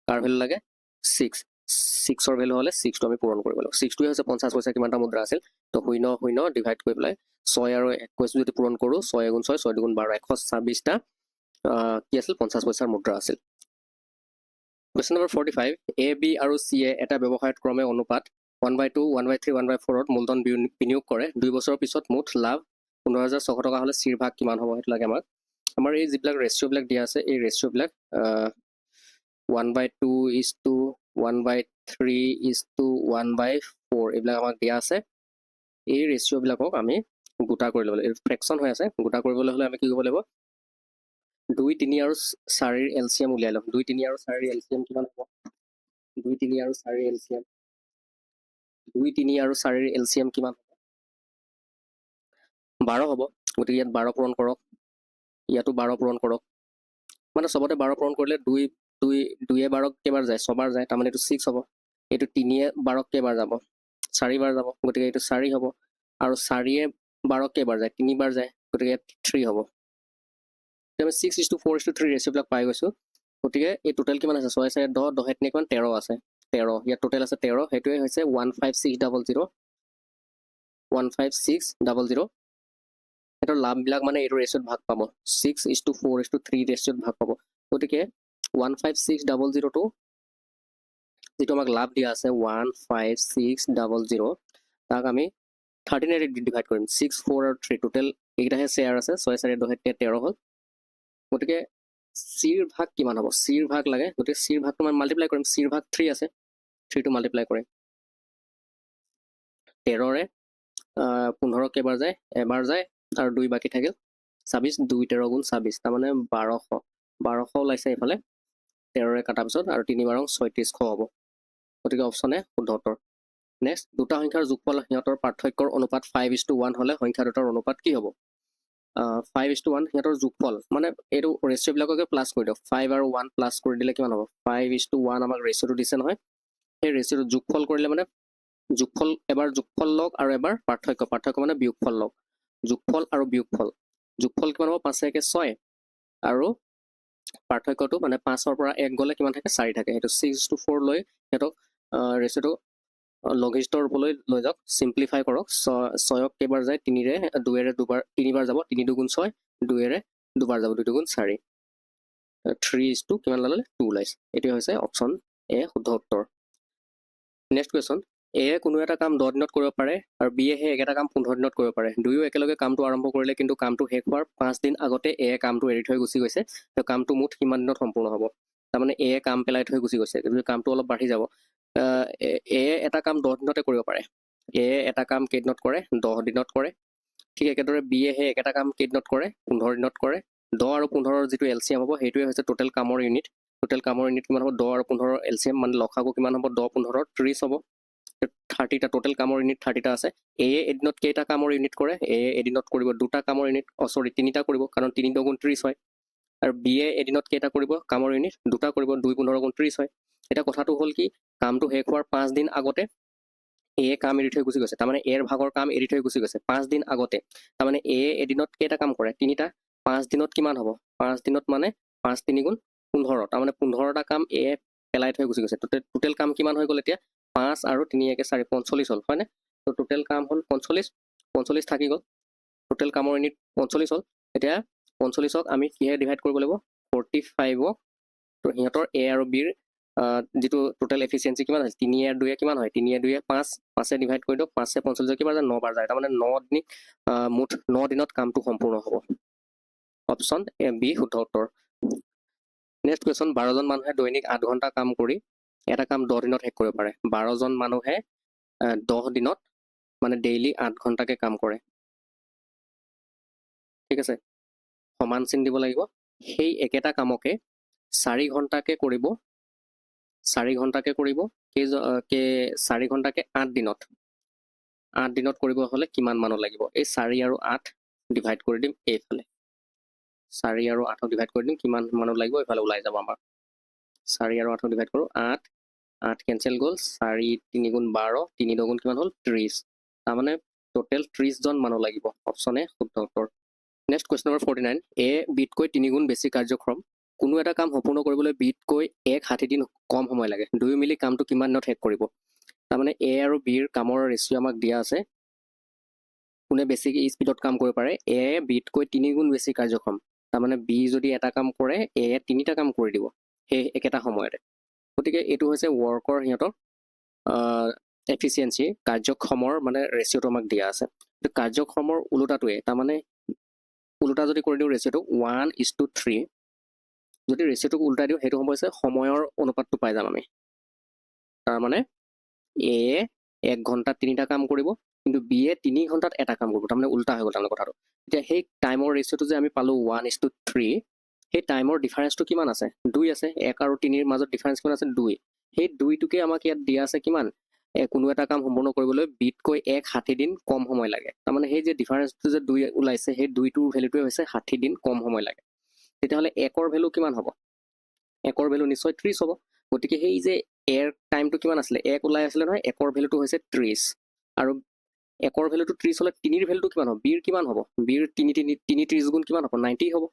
কাৰ ভ্যালু লাগে 6ৰ ভ্যালু হলে 6টো আমি পূৰণ কৰিব লাগিব 6টোৱে হৈছে 50 পইচা কিমানটা মুদ্ৰা আছিল তো 0 0 ডিভাইড কৰি পেলাই 6 আৰু 21 যদি পূৰণ কৰো 6 গুণ 6 6 দুগুণ 12 126টা কি আছিল 50 পইচাৰ মুদ্ৰা আছিল Question number 45 A B আৰু C এ এটা ব্যৱসায়ত ক্ৰমে অনুপাত 1/2 1/3 1/4 ত মূলধন বিনিয়োগ কৰে 2 বছৰৰ পিছত মুঠ লাভ 15,600 টকা হলে চিৰ ভাগ কিমান হ'ব হেতু লাগে আমাক আমাৰ এই যিবিলাক ৰেচিঅ' বিলাক দিয়া আছে এই ৰেচিঅ' বিলাক 1/2 is to 1/3 is to 1/4 এইবিলাক আমাক দিয়া আছে এই ৰেচিঅ' বিলাকক আমি গোটা কৰি ল'ব লাগিব ফ্ৰেকশন হৈ আছে গোটা কৰিবলৈ হলে আমি কি কৰিব লাগিব 2 3 আৰু 4 ৰ এলচিএম উলিয়াই লম 2 3 আৰু 4 ৰ এলচিএম কিমান হ'ব 2 3 আৰু 4 ৰ এলচিএম 2 3 আৰু 4 ৰ এলচিএম কিমান হ'ব 12 হ'ব গতিকে ইয়াত 12 পূৰণ কৰক ইয়াতো 12 পূৰণ কৰক মানে সবতে 12 পূৰণ কৰিলে 2 2 2 এ 12 কেইবাৰ যায় ছবাৰ যায় তাৰ মানে এইটো 6 হ'ব এইটো 3 এ 12 কেইবাৰ যাব 4 বাৰ যাব গতিকে এইটো 4 হ'ব আৰু 4 এ 12 কেইবাৰ যায় 3 বাৰ যায় গতিকে 3 হ'ব আমি 6 is to 4 is to 3 ratio' বিলাক পাই গৈছো গতিকে এই টোটাল কিমান আছে 6 4 10 10 এ কিমান 13 আছে 13 ইয়াত টোটাল আছে 13 হেতুৱে হৈছে 15600 15600 এটাৰ লাভবিলাক মানে এইটো ৰেচিঅ'ত ভাগ পাব 6:4:3 ৰেচিঅ'ত ভাগ পাব গতিকে 15600 যেটো আমাক লাভ দিয়া আছে 15600 তাক আমি 13 এৰে ডিভাইড কৰিম 6 4 আৰু 3 টোটেল এইটাহে শেয়াৰ আছে 6 4 2 13 হ'ল গতিকে সিৰ ভাগ কিমান হ'ব সিৰ ভাগ লাগে গতিকে সিৰ ভাগটো মই মাল্টিপ্লাই কৰিম সিৰ ভাগ 3 আছে 3 টো মাল্টিপ্লাই কৰিম 13 ৰে 15 কেবাৰ যায় এবাৰ যায় আৰু 2 বাকি থাকিল 26 2 13 গুণ 26 তাৰ মানে 1200 ওলাইছে এফালে 13 ৰে কাটা পিছত আৰু 3 বাৰং 3600 হ'ব গতিকে অপচন এ শুদ্ধ উত্তৰ নেক্সট দুটা সংখ্যাৰ যোগফল হিহঁতৰ পাৰ্থক্যৰ অনুপাত 5:1 হলে সংখ্যা দুটাৰ অনুপাত কি হ'ব 5:1 হিহঁতৰ যোগফল মানে এইটো ৰেচিঅ' বিলাককে প্লাস কৰি দিয়ক 5 আৰু 1 প্লাস কৰি দিলে কিমান হ'ব 5:1 আমাক ৰেচিঅ'টো দিছে নহয় সেই ৰেচিঅ'টো যোগফল কৰিলে মানে যোগফল এবাৰ যোগফল লওক আৰু এবাৰ পাৰ্থক্য মানে বিয়োগফল লওক যোগফল আৰু বিয়োগফল কিমান হ'ব 5 1 6 আৰু পাৰ্থক্যটো মানে 5 ৰ পৰা 1 গলে কিমান থাকে 4 থাকে হেতু 6:4 লৈ হেতক ৰেচিঅ'টো লঘিষ্ঠৰ ৰূপলৈ লৈ যাওক সিম্পলিফাই কৰক 6 ক কেবাৰ যায় 3 ৰে 2 ৰে দুবাৰ 3 বাৰ যাব 3 2 গুণ 6 2 ৰে দুবাৰ যাব 2 2 গুণ 4 3 কিমান লালে 2 লাইছে এটো হৈছে অপচন এ শুদ্ধ উত্তৰ নেক্সট কোৱেশ্চন এ কোনো এটা কাম 10 দিনত কৰিব পাৰে আৰু বি হে একেটা কাম 15 দিনত কৰিব পাৰে দুয়ো একেলগে কামটো আৰম্ভ কৰিলে কিন্তু কামটো শেষ হোৱাৰ 5 দিন আগতে এ কামটো এৰি থৈ গুচি গৈছে তো কামটো মুঠ কিমান দিনত সম্পূৰ্ণ হ'ব তাৰ মানে এ কাম পেলাই থৈ গুচি গৈছে কিন্তু কামটো অলপ বাঢ়ি যাব এ এটা কাম 10 দিনতে কৰিব পাৰে এ এটা কাম কেইদিনত কৰে 10 দিনত কৰে ঠিক একেদৰে বি হে একেটা কাম কেইদিনত কৰে 15 দিনত কৰে 10 আৰু 15 ৰ যেটো এলসিএম হ'ব হেতুৱে হৈছে টোটাল কামৰ ইউনিট কিমান হ'ব 10 আৰু 15 ৰ এলসিএম মানে লখাগু কিমান হ'ব 10 15 30 হ'ব 30 টা টোটাল কামৰ ইউনিট 30 টা আছে এ এদিনত কেইটা কামৰ ইউনিট কৰে এ এদিনত কৰিব দুটা কামৰ ইউনিট সৰি তিনিটা কৰিব কাৰণ 3 2 গুণ 30 হয় আৰু বি এদিনত কেইটা কৰিব কামৰ ইউনিট দুটা কৰিব 2 15 গুণ 30 হয় এটা কথাটো হ'ল কি কামটো শেষ হোৱাৰ 5 দিন আগতে এ কাম এৰি থৈ গুচি গৈছে তাৰ মানে এৰ ভাগৰ কাম এৰি থৈ গুচি গৈছে 5 দিন আগতে তাৰ মানে এ এদিনত কেইটা কাম কৰে তিনিটা 5 দিনত কিমান হ'ব 5 দিনত মানে 5 3 গুণ 15 তাৰ মানে 15টা কাম এ পেলাই থৈ গুচি গৈছে টোটাল কাম কিমান হৈ গ'ল এতিয়া 5 আৰু 3 1 4 45 হ'ল হয়নে তো টোটাল কাম হ'ল 45 থাকি গ'ল টোটাল কামৰ ইউনিট 45 হ'ল এতিয়া 45ক আমি কিহে ডিভাইড কৰিব লাগিব 45ক তো হিহঁতৰ এ আৰু বিৰ যেটো টোটাল এফিচিয়েন্সি কিমান আছে 3 আৰু 2 কিমান হয় 3 2 5 5 ডিভাইড কৰি দিয়ক 5 45 কিমান যায় 9 বাৰ যায় তাৰ মানে 9 দিন মুঠ 9 দিনত কামটো সম্পূৰ্ণ হ'ব অপচন এ বি শুদ্ধ উত্তৰ নেক্সট কোৱেশ্চন 12 জন মানুহে দৈনিক 8 ঘণ্টা কাম কৰি এটা কাম 10 দিনত শেষ কৰিব পাৰে 12 জন মানুহে 10 দিনত মানে ডেইলি 8 ঘণ্টাকে কাম কৰে ঠিক আছে সমান চিন দিব লাগিব সেই একেটা কামকে 4 ঘণ্টাকে কৰিব 4 ঘণ্টাকে কৰিব কে 4 ঘণ্টাকে 8 দিনত কৰিব হলে কিমান মান লাগিব এই 4 আৰু 8 ডিভাইড কৰি দিম এইফালে 4 আৰু 8 ডিভাইড কৰি দিম কিমান মান লাগিব এইফালে ওলাই যাব আমাৰ 4 আৰু 8 ডিভাইড কৰো 8 কেনসেল গ'ল 4 3 গুণ 12 3 2 গুণ কিমান হ'ল 30 তাৰ মানে টোটাল 30 জন মানুহ লাগিব অপচন এ শুদ্ধ উত্তৰ নেক্সট কোৱেশ্চন নম্বৰ 49 এ বিতকৈ 3 গুণ বেছি কাৰ্যক্ষম কোনো এটা কাম সম্পূৰ্ণ কৰিবলৈ বিতকৈ 160 দিন কম সময় লাগে দুই মিলি কামটো কিমান দিনত শেষ কৰিব তাৰ মানে এ আৰু বিৰ কামৰ ৰেচিঅ আমাক দিয়া আছে কোনে বেছি স্পিডত কাম কৰিব পাৰে এ বিতকৈ 3 গুণ বেছি কাৰ্যক্ষম তাৰ মানে বি যদি এটা কাম কৰে এ তিনিটা কাম কৰি দিব সেই একেটা সময়তে গতিকে এটো হৈছে ওয়াৰ্কৰ হিহঁতৰ এফিচিয়েন্সি কাৰ্যক্ষমৰ মানে ৰেচিঅটো আমাক দিয়া আছে তো কাৰ্যক্ষমৰ উলোটাটোৱে তাৰ মানে উলোটা যদি কৰি দিও ৰেচিঅটো 1:3 যদি ৰেচিঅটোক উল্টাই দিও হেতু হ'ব হৈছে সময়ৰ অনুপাতটো পাই যাম আমি তাৰ মানে এ 1 ঘণ্টাত 3টা কাম কৰিব কিন্তু বি এ 3 ঘণ্টাত এটা কাম কৰিব তাৰ মানে উল্টা হৈ গ'ল তাৰ কথাটো এতিয়া সেই টাইমৰ ৰেচিঅটো যে আমি পালো 1:3 সেই টাইমৰ ডিফাৰেন্সটো কিমান আছে 2 আছে 1 আৰু 3 ৰ মাজত ডিফাৰেন্স কিমান আছে 2 সেই 2টোকে আমাক ইয়াত দিয়া আছে কিমান কোনো এটা কাম সম্পূৰ্ণ কৰিবলৈ বিতকৈ 160 দিন কম সময় লাগে তাৰ মানে সেই যে ডিফাৰেন্সটো যে 2 ওলাইছে সেই 2টোৰ ভ্যালুটোৱে হৈছে 60 দিন কম সময় লাগে তেতিয়াহলে 1ৰ ভ্যালু কিমান হ'ব 1ৰ ভ্যালু নিশ্চয় 30 হ'ব গতিকে সেই যে এৰ টাইমটো কিমান আছিল 1 ওলাই আছিল নহয় 1ৰ ভ্যালুটো হৈছে 30 আৰু 1ৰ ভ্যালুটো 30 হলে 3ৰ ভ্যালুটো কিমান হ'ব বিৰ কিমান হ'ব বিৰ 3 30 গুণ কিমান হ'ব 90 হ'ব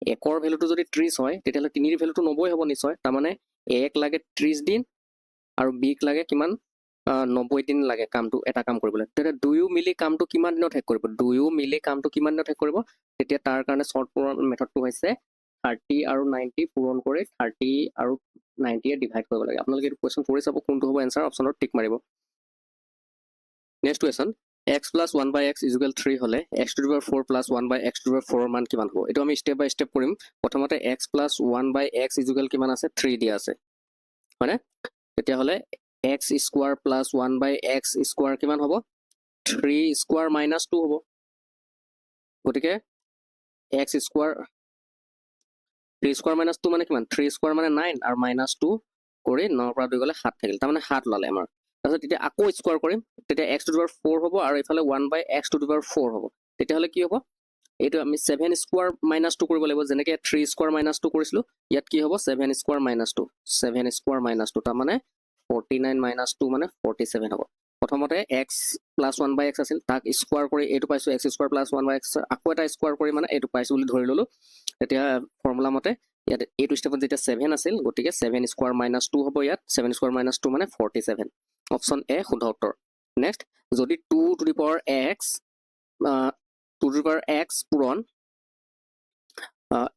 1ৰ ভ্যালুটো যদি 30 হয় তেতিয়াহলে 3ৰ ভ্যালুটো 90 হ'ব নিশ্চয় তাৰ মানে 1 লাগে 30 দিন আৰু বিক লাগে কিমান 90 দিন লাগে কামটো এটা কাম কৰিবলৈ তেতিয়া দুয়ো মিলি কামটো কিমান দিনত শেষ কৰিব দুয়ো মিলি কামটো কিমান দিনত শেষ কৰিব তেতিয়া তাৰ কাৰণে শৰ্ট পূৰণ মেথডটো হৈছে 30 আৰু 90 পূৰণ কৰি 30 আৰু 90 এ ডিভাইড কৰিব লাগে আপোনালোকে এইটো কোৱেশ্চন কৰি চাব কোনটো হ'ব এনসাৰ অপচনত টিক মাৰিব next question x plus 1 by x is equal 3 হলে x to the power 4 plus 1 by x to the power 4 মান কিমান হ'ব এটো আমি স্টেপ বাই স্টেপ কৰিম প্ৰথমতে x plus 1 by x is equal কিমান আছে 3 দিয়া আছে মানে তেতিয়া হলে x square plus 1 by x square কিমান হ'ব 3 square minus 2 হ'ব গতিকে x square 3 square minus 2 মানে কিমান 3 square মানে 9 আৰু minus 2 কৰি 9 পৰা 2 গলে 7 থাকিল তাৰ মানে 7 লালে আমাৰ তাৰপিছত তেতিয়া আকৌ স্কোয়াৰ কৰিম তেতিয়া x to the power 4 হ'ব আৰু ইফালে 1 by x to the power 4 হ'ব তেতিয়া হলে কি হ'ব এইটো আমি 7 স্কোয়াৰ minus 2 কৰিব লাগিব যেনেকৈ 3 স্কোয়াৰ minus 2 কৰিছিলো ইয়াত কি হ'ব 7 স্কোয়াৰ minus 2 7 স্কোয়াৰ minus 2 তাৰ মানে 49 minus 2 মানে 47 হ'ব প্ৰথমতে x plus 1 by x আছিল তাক স্কোয়াৰ কৰি এইটো পাইছো x square plus 1 by x আকৌ এটা স্কোয়াৰ কৰি মানে এইটো পাইছো বুলি ধৰি ললো তেতিয়া ফৰ্মুলা মতে ইয়াত এইটো স্টেপত যেতিয়া 7 আছিল গতিকে 7 স্কোয়াৰ minus 2 হ'ব ইয়াত 7 স্কোয়াৰ minus 2 মানে 47 অপশন এ শুদ্ধ উত্তৰ নেক্সট যদি 2 to the power x 2 to the power x পূৰণ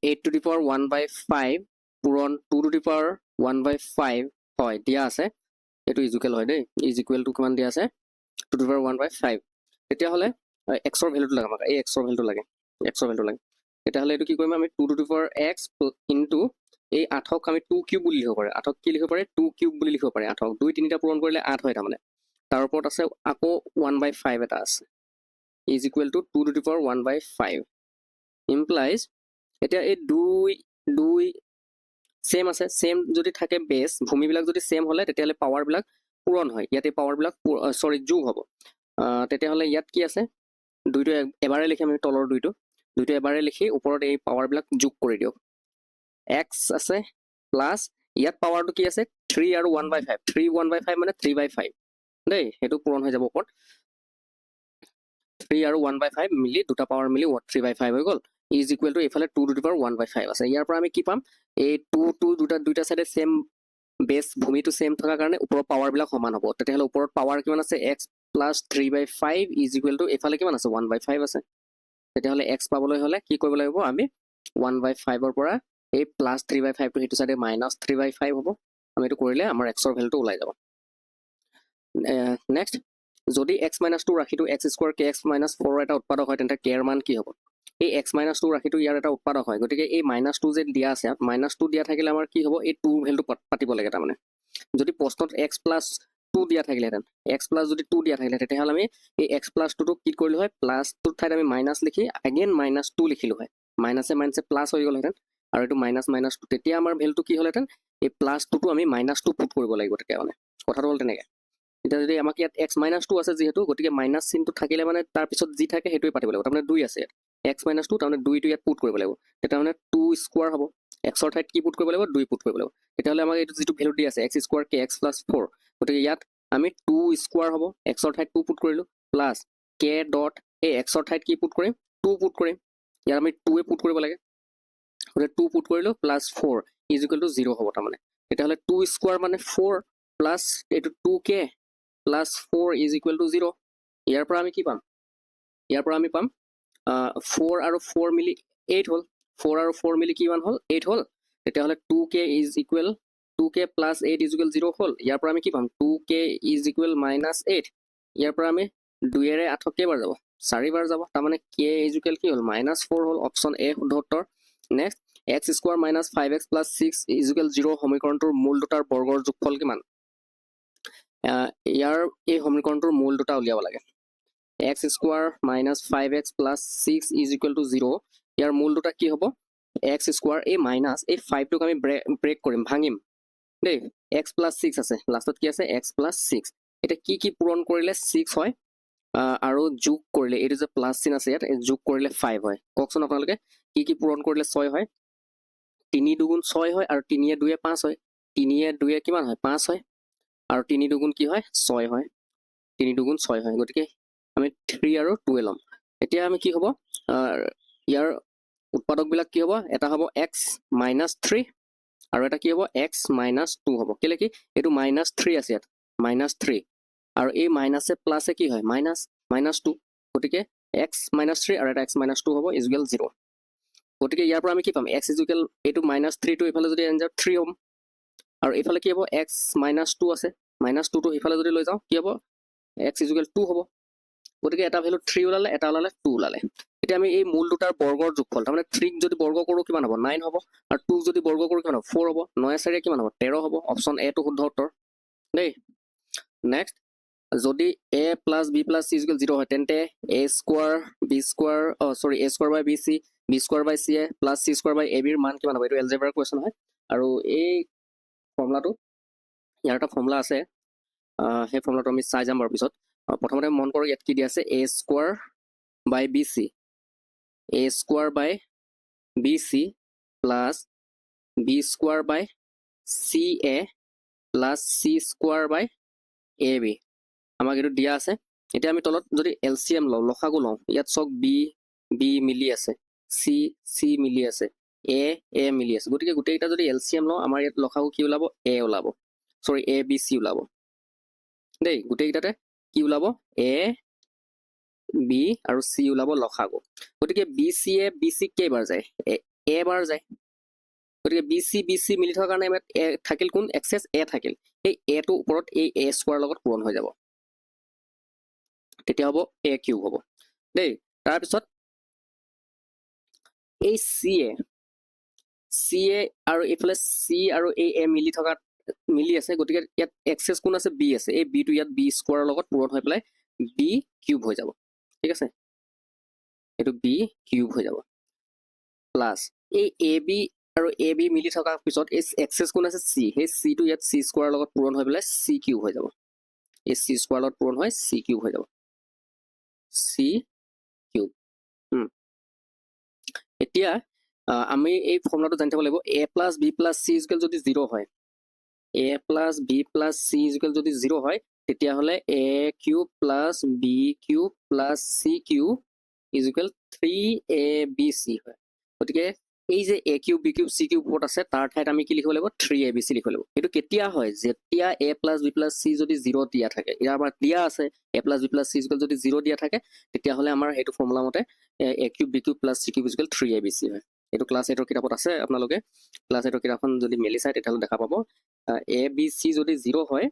8 to the power 1 by 5 পূৰণ 2 to the power 1 by 5 হয় দিয়া আছে এটো ইকুৱেল হয় দেই ইজ ইকুৱেল টু কিমান দিয়া আছে 2 to the power 1 by 5 তেতিয়া হলে x ৰ ভ্যালুটো লাগে আমাক এই x ৰ ভ্যালুটো লাগে x ৰ ভ্যালুটো লাগে তেতিয়া হলে এটো কি কৰিম আমি 2 to the power x into এই 8ক আমি 2 কিউব বুলি লিখিব পাৰে 8ক কি লিখিব পাৰে 2 কিউব বুলি লিখিব পাৰে 8ক 2 3টা পূৰণ কৰিলে 8 হয় তাৰমানে তাৰ ওপৰত আছে আকৌ 1 by 5 এটা আছে is equal to 2 to the power 1 by 5 implies এতিয়া এই 2 সেম আছে সেম যদি থাকে বেস ভূমি বিলাক যদি সেম হলে তেতিয়া হলে পাৱাৰ বিলাক পূৰণ হয় ইয়াতে পাৱাৰ বিলাক সৰি যোগ হ'ব তেতিয়া হলে ইয়াত কি আছে দুইটো এবাৰে লিখি আমি তলৰ দুইটো এবাৰে লিখি ওপৰত এই পাৱাৰ বিলাক যোগ কৰি দিও x আছে প্লাস ইয়াত পাৱাৰটো কি আছে 3 আৰু 1 by 5 3 1 by 5 মানে 3 by 5 দেই হেতু পূৰণ হৈ যাব ওপৰত 3 আৰু 1 by 5 মিলি দুটা পাৱাৰ মিলি 3 by 5 হৈ গল is equal to এফালে 2 to the power 1 by 5 আছে ইয়াৰ পৰা আমি কি পাম এই 2 দুটা সাইডে সেম বেস ভূমিটো সেম থকা কাৰণে ওপৰৰ পাৱাৰ বিলাক সমান হ'ব তেতিয়া হলে ওপৰত পাৱাৰ কিমান আছে x plus 3 by 5 is equal to এফালে কিমান আছে 1 by 5 আছে তেতিয়া হলে x পাবলৈ হলে কি কৰিব লাগিব আমি 1 by 5 ৰ পৰা এই plus 3 by 5 টো হেতু সাইডে minus 3 by 5 হ'ব আমি এটো কৰিলে আমাৰ x ৰ ভ্যালুটো ওলাই যাব নেক্সট যদি x minus 2 ৰাখিটো x square kx minus 4 এটা উৎপাদক হয় তেন্তে k এর মান কি হ'ব এই x minus 2 ৰাখিটো ইয়াৰ এটা উৎপাদক হয় গতিকে এই minus 2 যে দিয়া আছে minus 2 দিয়া থাকিলে আমাৰ কি হ'ব এই 2 ভ্যালুটো পাতিব লাগে তাৰমানে যদি প্ৰশ্নত x plus 2 দিয়া থাকিলেহেঁতেন x plus যদি 2 দিয়া থাকিলে তেতিয়া হলে আমি এই x plus 2 টো কি কৰিলো হয় প্লাস 2 ঠাইত আমি মাইনাস লিখি अगेन minus 2 লিখিলো হয় মাইনাসে প্লাস হৈ গলহেঁতেন আৰু এটো minus 2 তেতিয়া আমাৰ ভ্যালুটো কি হলহেঁতেন এই প্লাস 2 টো আমি minus 2 পুট কৰিব লাগিব তেতিয়া মানে কথাটো হল তেনেকে এতিয়া যদি আমাক ইয়াত x minus 2 আছে যেহেতু গতিকে মাইনাস চিনটো থাকিলে মানে তাৰ পিছত যি থাকে হেতুই পাতিব লাগিব তাৰমানে 2 আছে x minus 2 তাৰমানে 2 টো ইয়াত পুট কৰিব লাগিব তেতিয়া মানে 2 স্কয়াৰ হ'ব x ৰ ঠাইত কি পুট কৰিব লাগিব 2 পুট কৰিব লাগিব তেতিয়া হলে আমাক এইটো যেটো ভ্যালু দি আছে x স্কয়াৰ kx plus 4 গতিকে ইয়াত আমি 2 স্কয়াৰ হ'ব x ৰ ঠাইত 2 পুট কৰিলো প্লাস k ডট এই x ৰ ঠাইত কি পুট কৰিম 2 পুট কৰিম ইয়াত আমি 2 এ পুট কৰিব লাগে গতিকে 2 পুট কৰিলো প্লাস 4 is equal to 0 হ'ব তাৰমানে তেতিয়া হলে 2 স্কয়াৰ মানে 4 প্লাস এটো 2k plus 4 is equal to 0 ইয়াৰ পৰা আমি কি পাম ইয়াৰ পৰা আমি পাম 4 আৰু 4 মিলি 8 হল 4 আৰু 4 মিলি কিমান হল 8 হল তেতিয়া হলে 2k is equal 2k plus 8 is equal 0 হল ইয়াৰ পৰা আমি কি পাম 2k is equal minus 8 ইয়াৰ পৰা আমি 2 এৰে 8 কেবাৰ যাব 4 বাৰ যাব তাৰ মানে k is equal কি হল minus 4 হল অপচন এ শুদ্ধ উত্তৰ next x square minus 5x plus 6 is equal 0 সমীকৰণটোৰ মূল দুটাৰ বৰ্গৰ যোগফল কিমান ইয়াৰ এই সমীকৰণটোৰ মূল দুটা উলিয়াব লাগে x square minus 5x plus 6 is equal to 0 ইয়াৰ মূল দুটা কি হ'ব x square এই মাইনাস এই 5 টোক আমি ব্ৰেক কৰিম ভাঙিম দেই x plus 6 আছে লাষ্টত কি আছে x plus 6 এটা কি পূৰণ কৰিলে 6 হয় আৰু যোগ কৰিলে এটো যে প্লাস চিন আছে ইয়াত যোগ কৰিলে 5 হয় কওকচোন আপোনালোকে কি পূৰণ কৰিলে 6 হয় 3 দুগুণ 6 হয় আৰু 3 এ 2 এ 5 হয় 3 এ 2 এ কিমান হয় 5 হয় আৰু 3 দুগুণ কি হয় 6 হয় 3 দুগুণ 6 হয় গতিকে আমি 3 আৰু 2 এ লম এতিয়া আমি কি হ'ব ইয়াৰ উৎপাদক বিলাক কি হ'ব এটা হ'ব x minus 3 আৰু এটা কি হ'ব x minus 2 হ'ব কেলে কি এটো minus 3 আছে ইয়াত minus 3 আৰু এই মাইনাছে প্লাছে কি হয় -2 গতিকে x - 3 আৰু এটা x - 2 হ'ব ইকুৱেল 0 গতিকে ইয়াৰ পৰা আমি কি পাম x ইকুৱেল এইটো -3 টো ইফালে যদি এনজাৰ 3 হ'ব আৰু এইফালে কি হ'ব x - 2 আছে -2 টো ইফালে যদি লৈ যাওঁ কি হ'ব x ইকুৱেল 2 হ'ব গতিকে এটা ভ্যালু 3 ওলালে এটা ওলালে 2 ওলালে এতিয়া আমি এই মূল দুটাৰ বৰ্গৰ যোগফল তাৰমানে 3 ক যদি বৰ্গ কৰো কিমান হ'ব 9 হ'ব আৰু 2 যদি বৰ্গ কৰো কিমান হ'ব 4 হ'ব 9 4 কিমান হ'ব 13 হ'ব অপচন এ টো শুদ্ধ উত্তৰ দেই নেক্সট যদি a plus b plus c equal 0 হয় তেন্তে a square b square a square by bc b square by ca plus c square by ab ৰ মান কিমান হ'ব এইটো এলজেব্ৰাৰ কোৱেশ্চন হয় আৰু এই ফৰ্মুলাটো ইয়াৰ এটা ফৰ্মুলা আছে সেই ফৰ্মুলাটো আমি চাই যাম বাৰু পিছত প্ৰথমতে মন কৰক ইয়াত কি দিয়া আছে a square by bc a square by bc plus b square by ca plus c square by ab আমাক এটো দিয়া আছে এতিয়া আমি তলত যদি এলসিএম লওঁ লসাগু লওঁ ইয়াত চক বি বি মিলি আছে সি সি মিলি আছে এ এ মিলি আছে গতিকে গোটেইটা যদি এলসিএম লওঁ আমাৰ ইয়াত লসাগু কি ওলাব এ ওলাব সৰি এ বি সি ওলাব দেই গোটেইটাতে কি ওলাব এ বি আৰু সি ওলাব লসাগু গতিকে বি সি এ বি সি কেইবাৰ যায় এ বাৰ যায় গতিকে বি সি মিলি থকাৰ কাৰণে এ থাকিল কোন এক্সেস এ থাকিল এই এ টো ওপৰত এই এ স্কয়াৰ লগত পূৰণ হৈ যাব তেতিয়া হ'ব a কিউব হ'ব দেই তাৰ পিছত এই c a আৰু ইফালে c আৰু এই a মিলি আছে গতিকে ইয়াত এক্সেস কোন আছে b আছে এই b টো ইয়াত b স্কয়াৰৰ লগত পূৰণ হৈ পেলাই b কিউব হৈ যাব ঠিক আছে এটো b কিউব হৈ যাব প্লাস এই ab আৰু ab মিলি থকাৰ পিছত এই এক্সেস কোন আছে c সেই c টো ইয়াত c স্কয়াৰৰ লগত পূৰণ হৈ পেলাই c কিউব হৈ যাব এই c স্কয়াৰৰ লগত পূৰণ হয় c কিউব হৈ যাব c কিউব এতিয়া আমি এই ফৰ্মুলাটো জানি থব লাগিব a plus b plus c equal যদি 0 হয় a plus b plus c equal যদি 0 হয় তেতিয়া হলে a cube plus b cube plus c cube equal 3abc হয় গতিকে এই যে a cube b cube c cube ওপৰত আছে তাৰ ঠাইত আমি কি লিখিব লাগিব 3abc লিখিব লাগিব এটো কেতিয়া হয় যেতিয়া a plus b plus c যদি 0 দিয়া থাকে ইয়াৰ আমাৰ দিয়া আছে a plus b plus c equal যদি 0 দিয়া থাকে তেতিয়া হলে আমাৰ হেতু ফৰ্মুলা মতে a cube b cube plus c cube equal 3abc হয় এটো ক্লাস 8 ৰ কিতাপত আছে আপোনালোকে ক্লাস 8 ৰ কিতাপখন যদি মেলি চাই তেতিয়াহলে দেখা পাব a b c যদি 0 হয়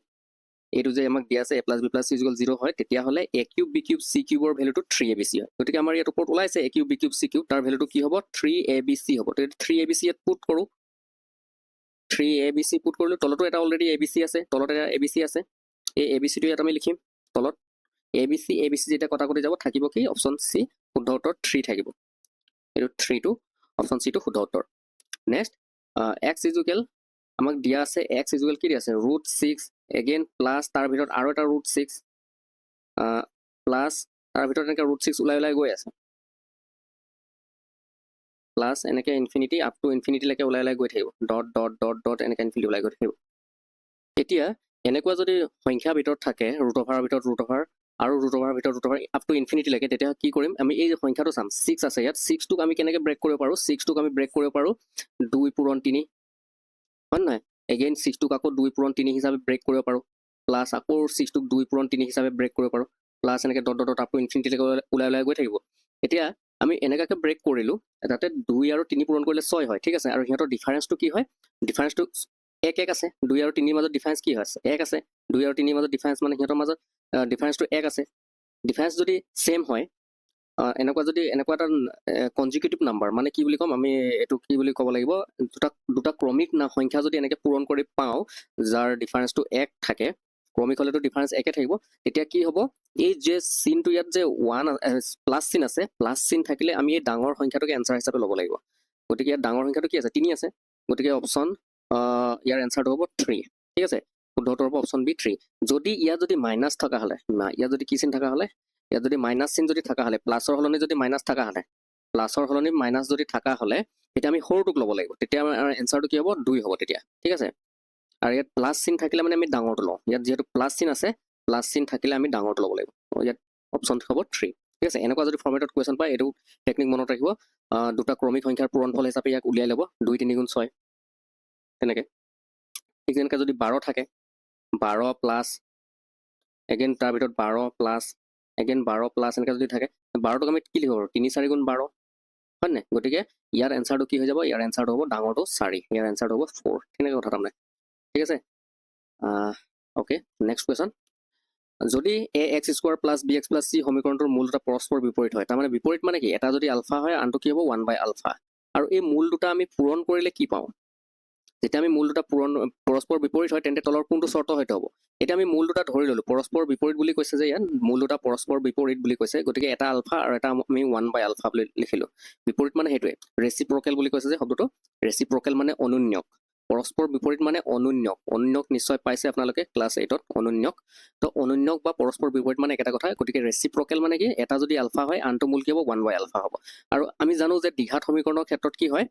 এটো যে আমাক দিয়া আছে a plus b plus c equal 0 হয় তেতিয়া হলে a cube b cube c কিউবৰ ভ্যালুটো 3abc হয় গতিকে আমাৰ ইয়াত ওপৰত ওলাইছে a cube b cube c cube তাৰ ভ্যালুটো কি হ'ব 3abc হ'ব তো 3abc ইয়াত পুট কৰো 3abc পুট কৰিলো তলতো এটা অলৰেডি abc আছে তলত এটা abc আছে এই abc টো ইয়াত আমি লিখিম তলত abc যেটা কটাকটি যাব থাকিব কি অপচন সি শুদ্ধ উত্তৰ 3 থাকিব এটো 3 টো অপচন সি টো শুদ্ধ উত্তৰ নেক্সট x ইকুৱেল আমাক দিয়া আছে x ইকুৱেল কি দিয়া আছে √6 এগেইন প্লাস তাৰ ভিতৰত আৰু এটা √6 প্লাস তাৰ ভিতৰত এনেকৈ √6 ওলাই গৈ আছে প্লাস এনেকৈ ইনফিনিটি আপ টু ইনফিনিটি লৈকে ওলাই গৈ থাকিব ডট ডট ডট ডট এনেকৈ ইনফিনিটি ওলাই গৈ থাকিব এতিয়া এনেকুৱা যদি সংখ্যা ভিতৰত থাকে √ওভাৰৰ ভিতৰত √ওভাৰ আৰু √ওভাৰৰ ভিতৰত √ওভাৰ আপ টু ইনফিনিটি লৈকে তেতিয়া কি কৰিম আমি এই যে সংখ্যাটো চাম 6 আছে ইয়াত 6 টোক আমি কেনেকৈ ব্ৰেক কৰিব পাৰো 6 টোক আমি ব্ৰেক কৰিব পাৰো 2 পূৰণ 3 হয় নাই এগেইন 6 টোক আকৌ 2 পূৰণ 3 হিচাপে ব্ৰেক কৰিব পাৰো প্লাস আকৌ 6 টোক 2 পূৰণ 3 হিচাপে ব্ৰেক কৰিব পাৰো প্লাস এনেকৈ dot dot up to infinity লৈকে ওলাই গৈ থাকিব এতিয়া আমি এনেকাকে ব্ৰেক কৰিলো তাতে 2 আৰু 3 পূৰণ কৰিলে 6 হয় ঠিক আছে আৰু হিহঁতৰ ডিফাৰেন্সটো কি হয় ডিফাৰেন্সটো এক আছে 2 আৰু 3 ৰ মাজত ডিফাৰেন্স কি হয় এক আছে 2 আৰু 3 ৰ মাজত ডিফাৰেন্স মানে হিহঁতৰ মাজত ডিফাৰেন্সটো এক আছে ডিফাৰেন্স যদি সেম হয় এনেকুৱা যদি এনেকুৱা এটা কনজিকিউটিভ নাম্বাৰ মানে কি বুলি কম আমি এটো কি বুলি ক'ব লাগিব দুটা ক্ৰমিক সংখ্যা যদি এনেকৈ পূৰণ কৰি পাও যাৰ ডিফাৰেন্সটো এক থাকে ক্ৰমিক হলেটো ডিফাৰেন্স একে থাকিব তেতিয়া কি হ'ব এই যে চিনটো ইয়াত যে 1 প্লাস চিন আছে প্লাস চিন থাকিলে আমি এই ডাঙৰ সংখ্যাটোকে এনসাৰ হিচাপে ল'ব লাগিব গতিকে ইয়াত ডাঙৰ সংখ্যাটো কি আছে 3 আছে গতিকে অপচন ইয়াৰ এনসাৰটো হ'ব 3 ঠিক আছে শুদ্ধ উত্তৰ হ'ব অপচন বি 3 যদি ইয়াত যদি মাইনাস থকা হলে ইয়াত যদি কি চিন থকা হলে ইয়াত যদি মাইনাস চিন যদি থকা হলে প্লাসৰ হলনি যদি মাইনাস থকা হলে প্লাসৰ হলনি মাইনাস যদি থকা হলে তেতিয়া আমি সৰুটোক ল'ব লাগিব তেতিয়া আমাৰ এনসাৰটো কি হ'ব 2 হ'ব তেতিয়া ঠিক আছে আৰু ইয়াত প্লাস চিন থাকিলে মানে আমি ডাঙৰটো লওঁ ইয়াত যেহেতু প্লাস চিন আছে প্লাস চিন থাকিলে আমি ডাঙৰটো ল'ব লাগিব ইয়াত অপচন হ'ব 3 ঠিক আছে এনেকুৱা যদি ফৰ্মেটত কোৱেশ্চন পায় এটো টেকনিক মনত ৰাখিব দুটা ক্ৰমিক সংখ্যাৰ পূৰণফল হিচাপে ইয়াক উলিয়াই ল'ব 2 3 গুণ 6 তেনেকৈ ঠিক যেনেকৈ যদি 12 থাকে 12 প্লাস এগেইন তাৰ ভিতৰত 12 প্লাছ এগেইন 12 প্লাছ এনেকৈ যদি থাকে 12টোক আমি কি লিখিব পাৰোঁ 3 4 গুণ 12 হয় নাই গতিকে ইয়াৰ এনচাৰটো কি হৈ যাব ইয়াৰ এনচাৰটো হ'ব ডাঙৰটো 4 ইয়াৰ এনচাৰটো হ'ব 4 তেনেকৈ কথা তাৰমানে ঠিক আছে ওকে নেক্সট কুৱেশ্যন যদি ax square plus bx plus c সমীকৰণটোৰ মূল দুটা পৰস্পৰ বিপৰীত হয় তাৰমানে বিপৰীত মানে কি এটা যদি আলফা হয় আনটো কি হ'ব 1/α আৰু এই মূল দুটা আমি পূৰণ কৰিলে কি পাওঁ যেতিয়া আমি মূল দুটা পৰস্পৰ বিপৰীত হয় তেন্তে তলৰ কোনটো চৰ্ত হয়তো হ'ব এতিয়া আমি মূল দুটা ধৰি ল'লো পৰস্পৰ বিপৰীত বুলি কৈছে যে ইয়াত মূল দুটা পৰস্পৰ বিপৰীত বুলি কৈছে গতিকে এটা আলফা আৰু এটা আমি 1/α বুলি লিখিলো বিপৰীত মানে সেইটোৱে ৰেচিপ্ৰকেল বুলি কৈছে যে শব্দটো ৰেচিপ্ৰকেল মানে অনুন্যক পৰস্পৰ বিপৰীত মানে অনুন্যক নিশ্চয় পাইছে আপোনালোকে ক্লাছ 8ত অনুন্যক তো অনুন্যক বা পৰস্পৰ বিপৰীত মানে একেটা কথা গতিকে ৰেচিপ্ৰকেল মানে কি এটা যদি আলফা হয় আনটো মূল কি হ'ব 1/α হ'ব আৰু আমি জানো যে দ্বিঘাত সমীকৰণৰ ক্ষেত্ৰত কি হয়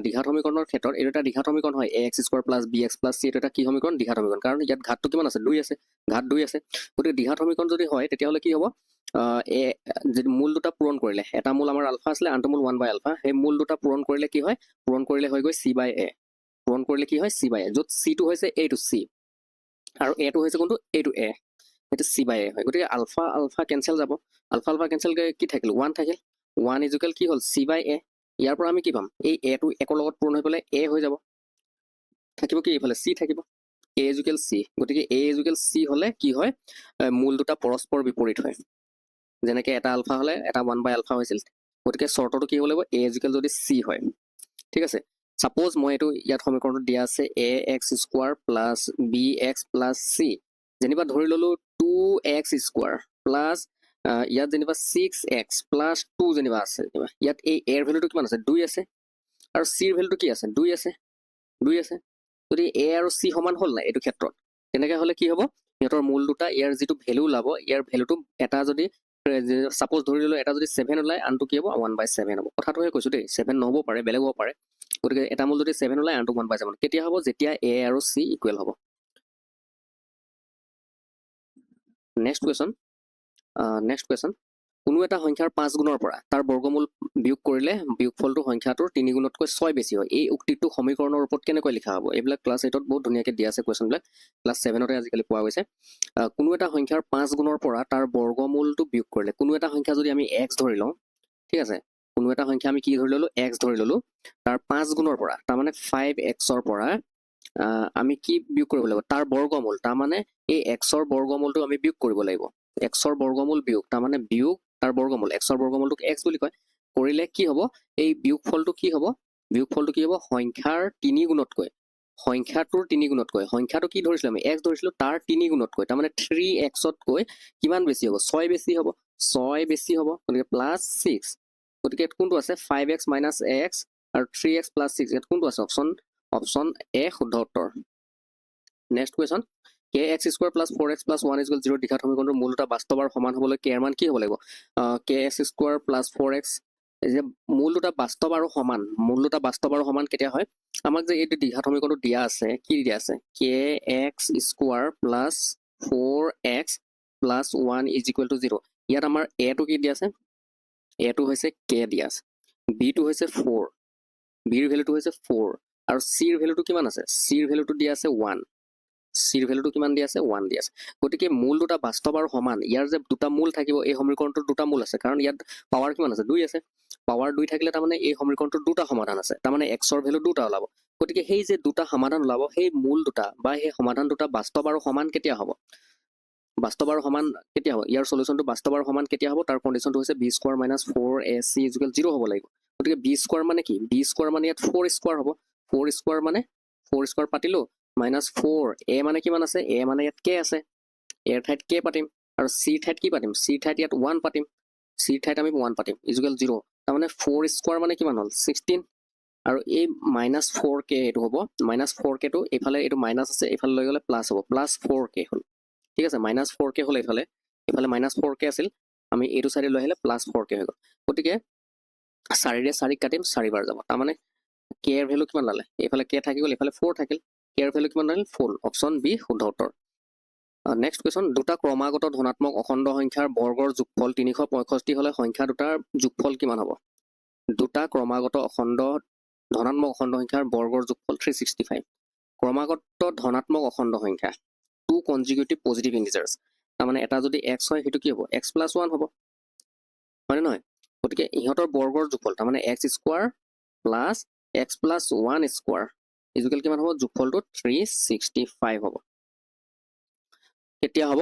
দ্বিঘাত সমীকৰণৰ ক্ষেত্ৰত এইটো এটা দ্বিঘাত সমীকৰণ হয় ax square plus bx plus c এইটো এটা কি সমীকৰণ দ্বিঘাত সমীকৰণ কাৰণ ইয়াত ঘাতটো কিমান আছে 2 আছে ঘাত 2 আছে গতিকে দ্বিঘাত সমীকৰণ যদি হয় তেতিয়াহ'লে কি হ'ব যদি মূল দুটা পূৰণ কৰিলে এটা মূল আমাৰ আলফা আছিলে আনটো মূল 1/α সেই মূল দুটা পূৰণ কৰিলে কি হয় পূৰণ কৰিলে হৈ গৈ c/a পূৰণ কৰিলে কি হয় c/a য'ত c টো হৈছে এইটো c আৰু a টো হৈছে কোনটো এইটো a সেইটো c/a হয় গতিকে আলফা আলফা কেনচেল যাব আলফা আলফা কেনচেল কি থাকিল 1 থাকিল 1 ইজুকেল কি হ'ল c/a ইয়াৰ পৰা আমি কি পাম এই a টো একৰ লগত পূৰণ হৈ পেলাই a হৈ যাব থাকিব কি এইফালে c থাকিব a ইজুকেল c গতিকে a ইজুকেল c হলে কি হয় মূল দুটা পৰস্পৰ বিপৰীত হয় যেনেকৈ এটা আলফা হলে এটা 1/α হৈছিল গতিকে চৰ্তটো কি হ'ব লাগিব a ইজুকেল যদি c হয় ঠিক আছে সাপোজ মই এইটো ইয়াত সমীকৰণটো দিয়া আছে ax square plus bx plus c যেনিবা ধৰি ললো 2x স্কোৱাৰ প্লাছ ইয়াত যেনিবা 6x প্লাছ 2 যেনিবা আছে ইয়াত এই a ৰ ভ্যালুটো কিমান আছে 2 আছে আৰু c ৰ ভ্যালুটো কি আছে 2 আছে যদি a আৰু c সমান হ'ল না এইটো ক্ষেত্ৰত তেনেকৈ হ'লে কি হ'ব ইহঁতৰ মূল দুটা ইয়াৰ যিটো ভ্যালু ওলাব ইয়াৰ ভ্যালুটো এটা যদি সাপোজ ধৰি ললো এটা যদি 7 ওলাই আনটো কি হ'ব 1/7 হ'ব কথাটোহে কৈছো দেই 7 নহ'ব পাৰে বেলেগ হ'ব পাৰে গতিকে এটা মূল যদি 7 ওলাই আনটো 1/7 কেতিয়া হ'ব যেতিয়া a আৰু c ইকুৱেল হ'ব নেক্সট কুৱেশ্যন কোনো এটা সংখ্যাৰ 5 গুণৰ পৰা তাৰ বৰ্গমূল বিয়োগ কৰিলে বিয়োগফলটো সংখ্যাটোৰ 3 গুণতকৈ 6 বেছি হয় এই উক্তিটো সমীকৰণৰ ৰূপত কেনেকৈ লিখা হ'ব এইবিলাক ক্লাছ 8ত বহুত ধুনীয়াকৈ দিয়া আছে কুৱেশ্যনবিলাক ক্লাছ 7তে আজিকালি পোৱা গৈছে কোনো এটা সংখ্যাৰ 5 গুণৰ পৰা তাৰ বৰ্গমূলটো বিয়োগ কৰিলে কোনো এটা সংখ্যা যদি আমি x ধৰি লওঁ ঠিক আছে কোনো এটা সংখ্যা আমি কি ধৰি ললো x ধৰি ললো তাৰ 5 গুণৰ পৰা তাৰমানে 5x ৰ পৰা আমি কি বিয়োগ কৰিব লাগিব তাৰ বৰ্গমূল তাৰমানে এই x ৰ বৰ্গমূলটো আমি বিয়োগ কৰিব লাগিব x ৰ বৰ্গমূল বিয়োগ তাৰমানে বিয়োগ তাৰ বৰ্গমূল x ৰ বৰ্গমূলটোক x বুলি কয় কৰিলে কি হ'ব এই বিয়োগফলটো কি হ'ব সংখ্যাৰ 3 গুণতকৈ সংখ্যাটোৰ 3 গুণতকৈ সংখ্যাটো কি ধৰিছিলো আমি x ধৰিছিলো তাৰ 3 গুণতকৈ তাৰমানে 3x তকৈ কিমান বেছি হ'ব 6 বেছি হ'ব গতিকে প্লাছ 6 গতিকে কোনটো আছে 5x minus x আৰু 3x plus 6 ইয়াত কোনটো আছে অপশ্যন এ শুদ্ধ উত্তৰ next question kx square plus 4x plus 1 equal 0 দ্বিঘাত সমীকৰণটোৰ মূল দুটা বাস্তৱ আৰু সমান হ'বলৈ k ৰ মান কি হ'ব লাগিব kx স্কোৱাৰ প্লাছ 4x যে মূল দুটা বাস্তৱ আৰু সমান কেতিয়া হয় আমাক যে এইটো দ্বিঘাত সমীকৰণটো দিয়া আছে কি দিয়া আছে kx square plus 4x plus 1 is equal to 0 ইয়াত আমাৰ a টো কি দিয়া আছে a টো হৈছে k দিয়া আছে b টো হৈছে 4 b ৰ ভ্যালুটো হৈছে 4 আৰু c ৰ ভ্যালুটো কিমান আছে c ৰ ভ্যালুটো দিয়া আছে 1 c ৰ ভ্যালুটো কিমান দিয়া আছে 1 দিয়া আছে গতিকে মূল দুটা বাস্তৱ আৰু সমান ইয়াৰ যে দুটা মূল থাকিব এই সমীকৰণটোৰ দুটা মূল আছে কাৰণ ইয়াত পাৱাৰ কিমান আছে 2 আছে পাৱাৰ 2 থাকিলে তাৰমানে এই সমীকৰণটোৰ দুটা সমাধান আছে তাৰমানে x ৰ ভ্যালু দুটা ওলাব গতিকে সেই যে দুটা সমাধান ওলাব সেই মূল দুটা বা সেই সমাধান দুটা বাস্তৱ আৰু সমান কেতিয়া হ'ব বাস্তৱ আৰু সমান কেতিয়া হ'ব ইয়াৰ সলিউশনটো বাস্তৱ আৰু সমান কেতিয়া হ'ব তাৰ কন্ডিশনটো হৈছে b স্কয়াৰ minus 4ac 0 হ'ব লাগিব গতিকে b স্কয়াৰ মানে কি b স্কয়াৰ মানে ইয়াত 4 স্কয়াৰ হ'ব 4 স্কয়াৰ মানে 4 স্কয়াৰ পাতিলো minus 4 a মানে কিমান আছে a মানে ইয়াত k আছে a ৰ ঠাইত k পাতিম আৰু c ঠাইত কি পাতিম c ঠাইত ইয়াত 1 পাতিম c ঠাইত আমি 1 পাতিম ইকুৱেল 0 তাৰ মানে 4 স্কয়াৰ মানে কিমান হ'ল 16 আৰু এই minus 4k এটো হ'ব minus 4k টো এফালে এটো মাইনাস আছে এফালে লৈ গলে প্লাস হ'ব প্লাস 4k হ'ল ঠিক আছে minus 4k হ'ল এফালে minus 4k আছিল আমি এটো সাইডে লৈ আহিলে প্লাস 4k হৈ গ'ল গতিকে 4 ৰে 4 কাটিম 4 বাৰ যাব তাৰ মানে k এর ভ্যালু কিমান লালে এফালে k থাকি গ'ল এফালে 4 থাকিল k এর ভ্যালু কিমান লালে 4 অপশন বি শুদ্ধ উত্তৰ নেক্সট কোৱেশ্চন দুটা ক্ৰমাগত ধনাত্মক অখণ্ড সংখ্যাৰ বৰ্গৰ যোগফল 365 হলে সংখ্যা দুটাৰ যোগফল কিমান হ'ব দুটা ক্ৰমাগত অখণ্ড ধনাত্মক অখণ্ড সংখ্যাৰ বৰ্গৰ যোগফল 365 ক্ৰমাগত ধনাত্মক অখণ্ড সংখ্যা two consecutive positive integers তাৰমানে এটা যদি x হয় সেইটো কি হ'ব x + 1 হ'ব হয়নে নহয় গতিকে ইহঁতৰ বৰ্গৰ যোগফল তাৰমানে x square plus x + 1 square equal কিমান হ'ব যোগফলটো 365 হ'ব কেতিয়া হ'ব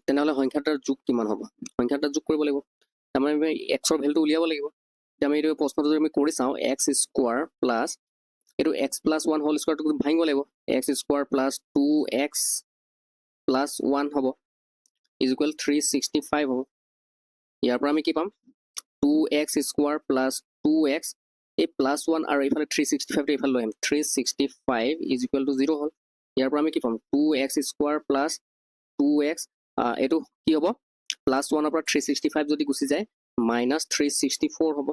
তেনেহ'লে সংখ্যাটাৰ যোগ কিমান হ'ব সংখ্যাটাৰ যোগ কৰিব লাগিব তাৰমানে আমি x ৰ ভ্যালুটো উলিয়াব লাগিব এতিয়া আমি এইটো প্ৰশ্নটো যদি আমি কৰি চাওঁ x স্কোৱাৰ প্লাছ এইটো x + 1 হোল স্কোৱাৰটো ভাঙিব লাগিব x স্কোৱাৰ প্লাছ 2x + 1 হ'ব ইজুকেল 365 হ'ব ইয়াৰ পৰা আমি কি পাম 2x স্কোৱাৰ প্লাছ 2x এই +1 আৰু এইফালে 365 এইফালে লৈ আহিম 365 ইজুকেল টু 0 হ'ল ইয়াৰ পৰা আমি কি পাম 2x স্কোৱাৰ প্লাছ 2x এইটো কি হ'ব +1 ৰ পৰা 365 যদি গুচি যায় -364 হ'ব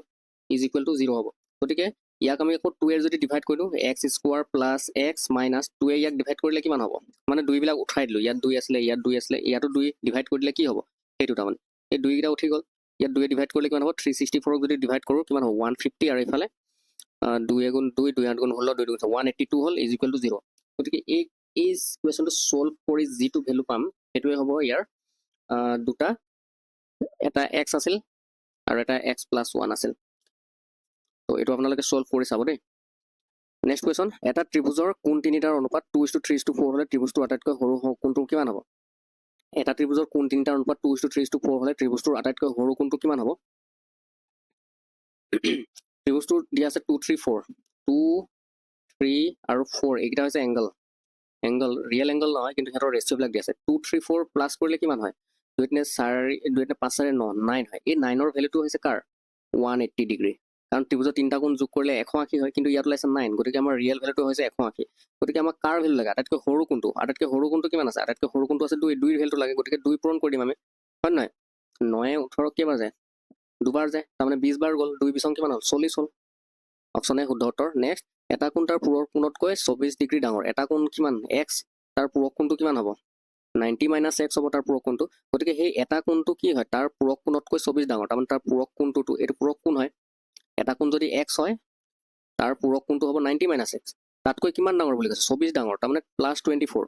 ইজুকেল টু 0 হ'ব গতিকে ইয়াক আমি আকৌ 2 এৰ যদি ডিভাইড কৰি দিওঁ x square plus x minus 2 এ ইয়াক ডিভাইড কৰিলে কিমান হ'ব মানে 2 বিলাক উঠাই দিলোঁ ইয়াত 2 আছিলে ইয়াত 2 আছিলে ইয়াতো 2 ডিভাইড কৰি দিলে কি হ'ব সেইটো তাৰমানে এই 2 কেইটা উঠি গ'ল ইয়াত 2 এ ডিভাইড কৰিলে কিমান হ'ব 364 যদি ডিভাইড কৰোঁ কিমান হ'ব 150 আৰু এইফালে 2 গুণ 2 2 8 গুণ 16 2 গুণ 182 হ'ল ইজুকেল টু 0 গতিকে এই কুৱেশ্যনটো সলভ কৰি যিটো ভ্যালু পাম সেইটোৱে হ'ব ইয়াৰ দুটা এটা x আছিল আৰু এটা x + 1 আছিল তো এইটো আপোনালোকে সলভ কৰি চাব দেই নেক্সট কুৱেশ্যন এটা ত্ৰিভুজৰ কোণ তিনিটাৰ অনুপাত 2:3:4 হ'লে ত্ৰিভুজটো আটাইতকৈ সৰু কোণটো কিমান হ'ব এটা ত্ৰিভুজৰ কোণ তিনিটাৰ অনুপাত 2:3:4 হ'লে ত্ৰিভুজটোৰ আটাইতকৈ সৰু কোণটো কিমান হ'ব ত্ৰিভুজটো দিয়া আছে 2 3 4 2 3 আৰু 4 এইকেইটা হৈছে এংগল ৰিয়েল এংগল নহয় কিন্তু সিহঁতৰ ৰেচিঅ'বিলাক দিয়া আছে 2 3 4 প্লাছ কৰিলে কিমান হয় 2 নে 4 2 নে 5 9 9 হয় এই 9 ৰ ভ্যালুটো হৈছে কাৰ 180 ডিগ্ৰী কাৰণ ত্ৰিভুজৰ তিনিটা কোণ যোগ কৰিলে 180 হয় কিন্তু ইয়াত ওলাইছে 9 গতিকে আমাৰ ৰিয়েল ভ্যালুটো হৈছে 180 গতিকে আমাক কাৰ ভ্যালু লাগে আটাইতকৈ সৰু কোণটো কিমান আছে আটাইতকৈ সৰু কোণটো আছে 2 2 ভ্যালুটো লাগে গতিকে 2 পূৰণ কৰি দিম আমি হয় নহয় 9 18 কেইবাৰ যায় দুবাৰ যায় তাৰমানে 20 বাৰ গ'ল 2 বিছং কিমান হ'ল 40 হ'ল অপচন এ শুদ্ধ উত্তৰ নেক্সট এটা কোণ তাৰ পূৰক কোণতকৈ 24 ডিগ্ৰী ডাঙৰ এটা কোণ কিমান x তাৰ পূৰক কোণটো কিমান হ'ব 90 - x হ'ব তাৰ পূৰক কোণটো গতিকে সেই এটা কোণটো কি হয় তাৰ পূৰক কোণতকৈ 24 ডাঙৰ তাৰমানে তাৰ পূৰক কোণটো এইটো পূৰক কোণ হয় এটা কোণ যদি x হয় তাৰ পূৰক কোণটো হ'ব 90 - x তাতকৈ কিমান ডাঙৰ বুলি কৈছে 24 ডাঙৰ তাৰমানে +24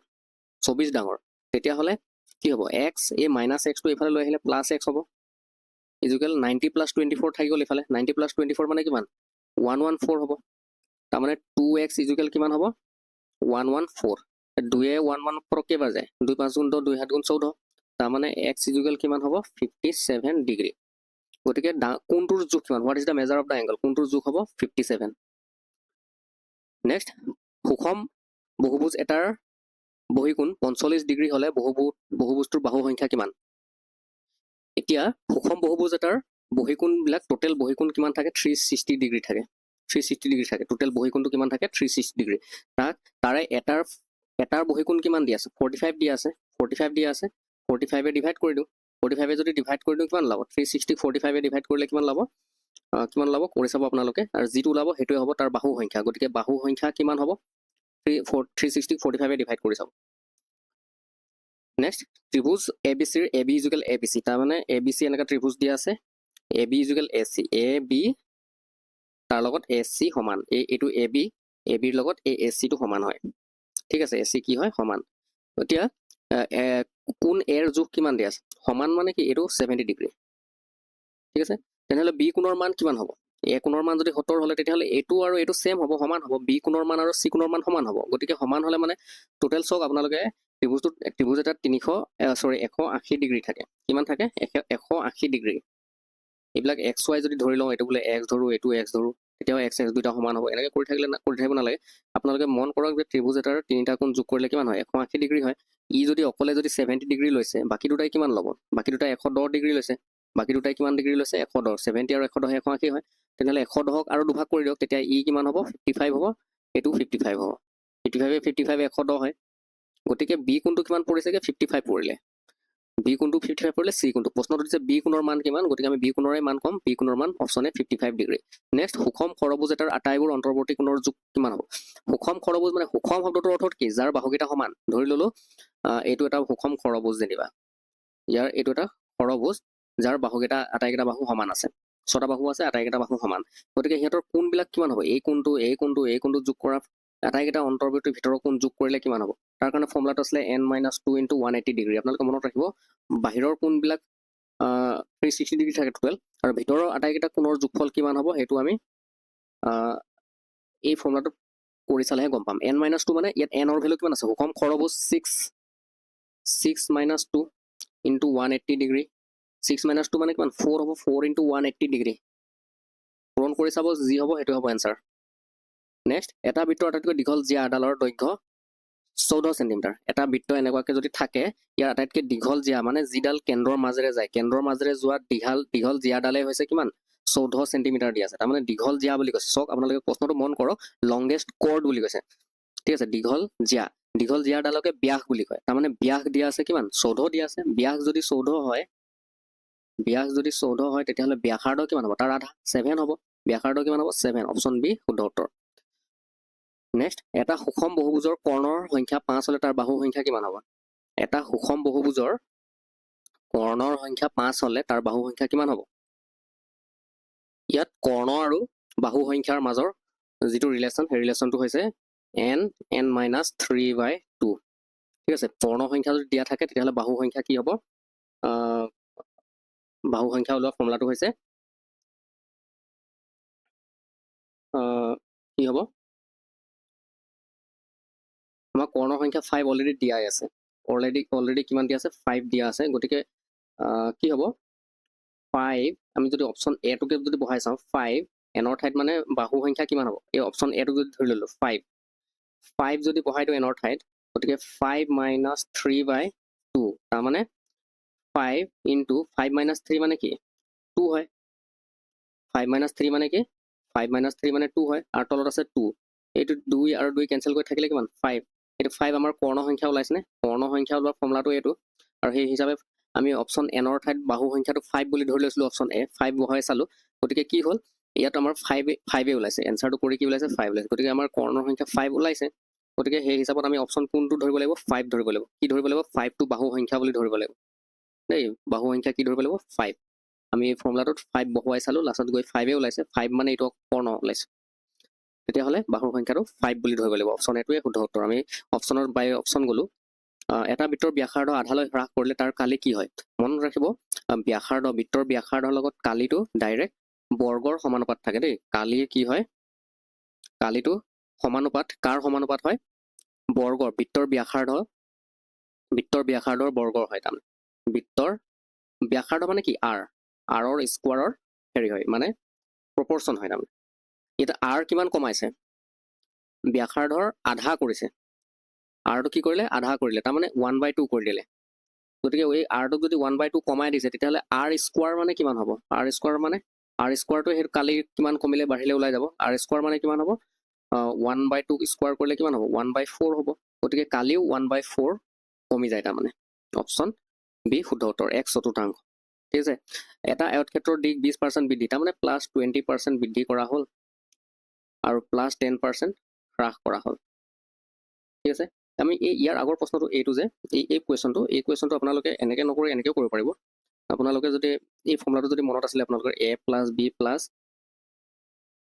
24 ডাঙৰ তেতিয়াহ'লে কি হ'ব x এই -x টো এইফালে লৈ আহিলে +x হ'ব ইজুকেল 90 + 24 থাকি গ'ল এইফালে 90 + 24 মানে কিমান 114 হ'ব তাৰমানে 2x ইজুকেল কিমান হ'ব 114 2 এ 114 কেইবাৰ যায় 2 5 গুণ 10 2 7 গুণ 14 তাৰমানে x ইজুকেল কিমান হ'ব 57 ডিগ্ৰী গতিকে কোণটোৰ যোগ কিমান what is the measure of the angle কোণটোৰ যোগ হ'ব 57 নেক্সট সুষম বহুভুজ এটাৰ বহিকোণ 45 ডিগ্ৰী হ'লে বহুভুজটোৰ বাহু সংখ্যা কিমান এতিয়া সুষম বহুভুজ এটাৰ বহিকোণবিলাক টোটেল বহিকোণ কিমান থাকে 360 ডিগ্ৰী থাকে 360 ডিগ্ৰী থাকে টোটেল বহিকোণটো কিমান থাকে 360 ডিগ্ৰী তাৰে এটাৰ বহিকোণ কিমান দিয়া আছে 45 দিয়া আছে 45 এ ডিভাইড কৰি দিওঁ 45 এ যদি ডিভাইড কৰি দিওঁ কিমান ল'ব 360 45 এ ডিভাইড কৰিলে কিমান ল'ব কৰি চাব আপোনালোকে আৰু যিটো ওলাব সেইটোৱে হ'ব তাৰ বাহু সংখ্যা গতিকে বাহু সংখ্যা কিমান হ'ব 360 45 এ ডিভাইড কৰি চাব নেক্সট ত্ৰিভুজ ABC ৰ AB ইজুকেল ABC তাৰমানে ABC এনেকা ত্ৰিভুজ দিয়া আছে AB ইজুকেল AC AB তাৰ লগত AC সমান এইটো AB ৰ লগত এই AC টো সমান হয় ঠিক আছে AC কি হয় সমান এতিয়া কোণ A ৰ যোগ কিমান দিয়া আছে সমান মানে কি এইটো 70 ডিগ্ৰী ঠিক আছে তেনেহ'লে B কোণৰ মান কিমান হ'ব A কোণৰ মান যদি 70 হ'লে তেতিয়াহ'লে এইটো আৰু এইটো সেম হ'ব সমান হ'ব B কোণৰ মান আৰু C কোণৰ মান সমান হ'ব গতিকে সমান হ'লে মানে টোটেল চাওক আপোনালোকে ত্ৰিভুজ এটা 180 ডিগ্ৰী থাকে কিমান থাকে 180 ডিগ্ৰী এইবিলাক XY যদি ধৰি লওঁ এইটো বোলে X ধৰো এইটো X ধৰো তেতিয়াও X দুটা সমান হ'ব এনেকৈ কৰি থাকিব নালাগে আপোনালোকে মন কৰক যে ত্ৰিভুজ এটাৰ তিনিটা কোণ যোগ কৰিলে কিমান হয় 180 ডিগ্ৰী হয় ই যদি অকলে যদি 70 ডিগ্ৰী লৈছে বাকি দুটাই কিমান ল'ব বাকি দুটাই 110 ডিগ্ৰী লৈছে বাকি দুটাই কিমান ডিগ্ৰী লৈছে 110 70 আৰু 110 180 হয় তেনেহ'লে 110ক আৰু দুভাগ কৰি দিয়ক তেতিয়া ই কিমান হ'ব 55 হ'ব এইটো 55 হ'ব 55 110 হয় গতিকে B কোণটো কিমান পৰিছেগে 55 পৰিলে B কোণটো 55 পৰিলে C কোণটো প্ৰশ্নটো দিছে B কোণৰ মান কিমান গতিকে আমি B কোণৰে মান কম B কোণৰ মান অপচনে 55 ডিগ্ৰী নেক্সট সুষম খৰভুজ এটাৰ আটাইবোৰ অন্তৰ্বৰ্তী কোণৰ যোগ কিমান হ'ব সুষম খৰভুজ মানে সুষম শব্দটোৰ অৰ্থ কি যাৰ বাহুকেইটা সমান ধৰি ললো এইটো এটা সুষম খৰভুজ যেনিবা ইয়াৰ এইটো এটা খৰভুজ যাৰ বাহুকেইটা আটাইকেইটা বাহু সমান আছে ছটা বাহু আছে আটাইকেইটা বাহু সমান গতিকে সিহঁতৰ কোণবিলাক কিমান হ'ব এই কোণটো যোগ কৰা আটাইকেইটা অন্তৰ্বৰ্তীৰ ভিতৰৰ কোণ যোগ কৰিলে কিমান হ'ব তাৰ কাৰণে ফৰ্মুলাটো আছিলে n-2 × 180 ডিগ্ৰী আপোনালোকে মনত ৰাখিব বাহিৰৰ কোণবিলাক 360 ডিগ্ৰী থাকে টোটেল আৰু ভিতৰৰ আটাইকেইটা কোণৰ যোগফল কিমান হ'ব সেইটো আমি এই ফৰ্মুলাটো কৰি চালেহে গম পাম n-2 মানে ইয়াত n ৰ ভ্যালু কিমান আছে সুষম খৰবুজ 6 - 2 × 180 ডিগ্ৰী 6 - 2 মানে কিমান 4 হ'ব 4 × 180 ডিগ্ৰী পূৰণ কৰি চাব যি হ'ব সেইটো হ'ব এনসাৰ নেক্সট এটা বৃত্তৰ আটাইতকৈ দীঘল জিয়া আডালৰ দৈৰ্ঘ্য 14 সেন্টিমিটাৰ এটা বৃত্ত এনেকুৱাকৈ যদি থাকে ইয়াৰ আটাইতকৈ দীঘল জিয়া মানে যিডাল কেন্দ্ৰৰ মাজেৰে যায় কেন্দ্ৰৰ মাজেৰে যোৱা দীঘল জিয়াডালে হৈছে কিমান 14 সেন্টিমিটাৰ দিয়া আছে তাৰমানে দীঘল জিয়া বুলি কৈছে চক আপোনালোকে প্ৰশ্নটো মন কৰক লংগেষ্ট কৰ্ড বুলি কৈছে ঠিক আছে দীঘল জিয়াডালকে ব্যাস বুলি কয় তাৰমানে ব্যাস দিয়া আছে কিমান 14 দিয়া আছে ব্যাস যদি 14 হয় তেতিয়াহ'লে ব্যাসাৰ্ধ কিমান হ'ব তাৰ আধা 7 হ'ব ব্যাসাৰ্ধ কিমান হ'ব 7 অপচন বি শুদ্ধ উত্তৰ নেক্সট এটা সুষম বহুভুজৰ কৰ্ণৰ সংখ্যা 5 হলে তাৰ বাহু সংখ্যা কিমান হ'ব এটা সুষম বহুভুজৰ কৰ্ণৰ সংখ্যা 5 হলে তাৰ বাহু সংখ্যা কিমান হ'ব ইয়াত কৰ্ণ আৰু বাহু সংখ্যাৰ মাজৰ যিটো ৰিলেশ্যন সেই ৰিলেশ্যনটো হৈছে n-3/2 ঠিক আছে কৰ্ণ সংখ্যা যদি দিয়া থাকে তেতিয়াহ'লে বাহু সংখ্যা কি হ'ব বাহু সংখ্যা ওলোৱা ফৰ্মুলাটো হৈছে কি হ'ব আমাৰ কৰ্ণৰ সংখ্যা 5 অলৰেডি দিয়াই আছে অলৰেডি কিমান দিয়া আছে 5 দিয়া আছে গতিকে কি হ'ব 5 আমি যদি অপচন এ টোকে যদি বহাই চাওঁ 5 এনৰ ঠাইত মানে বাহু সংখ্যা কিমান হ'ব এই অপচন এ টো যদি ধৰি ললো 5 যদি বহাই দিওঁ এনৰ ঠাইত গতিকে 5 - 3/2 তাৰ মানে 5 × 5 - 3 মানে কি 2 হয় 5 - 3 মানে কি 5 - 3 মানে 2 হয় আৰু তলত আছে 2 এইটো 2 আৰু 2 কেনসেল কৰি থাকিলে কিমান 5 এইটো 5 আমাৰ কৰ্ণ সংখ্যা ওলাইছে নে কৰ্ণ সংখ্যা ওলোৱা ফৰ্মুলাটো এইটো আৰু সেই হিচাপে আমি অপচন এনৰ ঠাইত বাহু সংখ্যাটো 5 বুলি ধৰি লৈছিলো অপচন এ 5 বহাই চালো গতিকে কি হ'ল ইয়াত আমাৰ 5 ওলাইছে এনসাৰটো কৰি কি ওলাইছে 5 ওলাইছে গতিকে আমাৰ কৰ্ণৰ সংখ্যা 5 ওলাইছে গতিকে সেই হিচাপত আমি অপচন কোনটো ধৰিব লাগিব 5 ধৰিব লাগিব কি ধৰিব লাগিব 5 টো বাহু সংখ্যা বুলি ধৰিব লাগিব দেই বাহু সংখ্যা কি ধৰিব লাগিব 5 আমি এই ফৰ্মুলাটোত 5 বহুৱাই চালো লাষ্টত গৈ 5 ওলাইছে 5 মানে এইটো কৰ্ণ ওলাইছে তেতিয়াহ'লে বাহুৰ সংখ্যাটো 5 বুলি ধৰিব লাগিব অপচন এটোৱে শুদ্ধ উত্তৰ আমি অপচনৰ বাই অপচন গলো এটা বৃত্তৰ ব্যাসাৰ্ধ আধালৈ হ্ৰাস কৰিলে তাৰ কালি কি হয় মনত ৰাখিব বৃত্তৰ ব্যাসাৰ্ধৰ লগত কালিটো ডাইৰেক্ট বৰ্গৰ সমানুপাত থাকে দেই কালিৰ কি হয় কালিটো সমানুপাত কাৰ সমানুপাত হয় বৰ্গৰ বৃত্তৰ ব্যাসাৰ্ধৰ বৰ্গৰ হয় তাৰমানে বৃত্তৰ ব্যাসাৰ্ধ মানে কি r ৰ স্কোৱাৰৰ হেৰি হয় মানে প্ৰপৰচন হয় তাৰমানে এটা r কিমান কমাইছে ব্যাসাৰ্ধৰ আধা কৰিছে rটো কি কৰিলে আধা কৰিলে তাৰমানে 1/2 কৰি দিলে গতিকে এই rটোক যদি 1/2 কমাই দিছে তেতিয়াহ'লে r স্কোৱাৰ মানে কিমান হ'ব r স্কোৱাৰটো সেই কালি কিমান কমিলে বাঢ়িলে ওলাই যাব r স্কোৱাৰ মানে কিমান হ'ব 1/2 স্কোৱাৰ কৰিলে কিমান হ'ব 1/4 হ'ব গতিকে কালিও 1/4 কমি যায় তাৰমানে অপচন বি শুদ্ধ উত্তৰ 1/4 ঠিক আছে এটা আয়তক্ষেত্ৰৰ দিশ 20% বৃদ্ধি তাৰমানে +20% বৃদ্ধি কৰা হ'ল আৰু +10% হ্ৰাস কৰা হ'ল ঠিক আছে আমি ইয়াৰ আগৰ প্ৰশ্নটো এইটো যে এই কুৱেশ্যনটো আপোনালোকে এনেকৈ নকৰি এনেকৈও কৰিব পাৰিব আপোনালোকে যদি এই ফৰ্মুলাটো যদি মনত আছিলে আপোনালোকৰ a + b +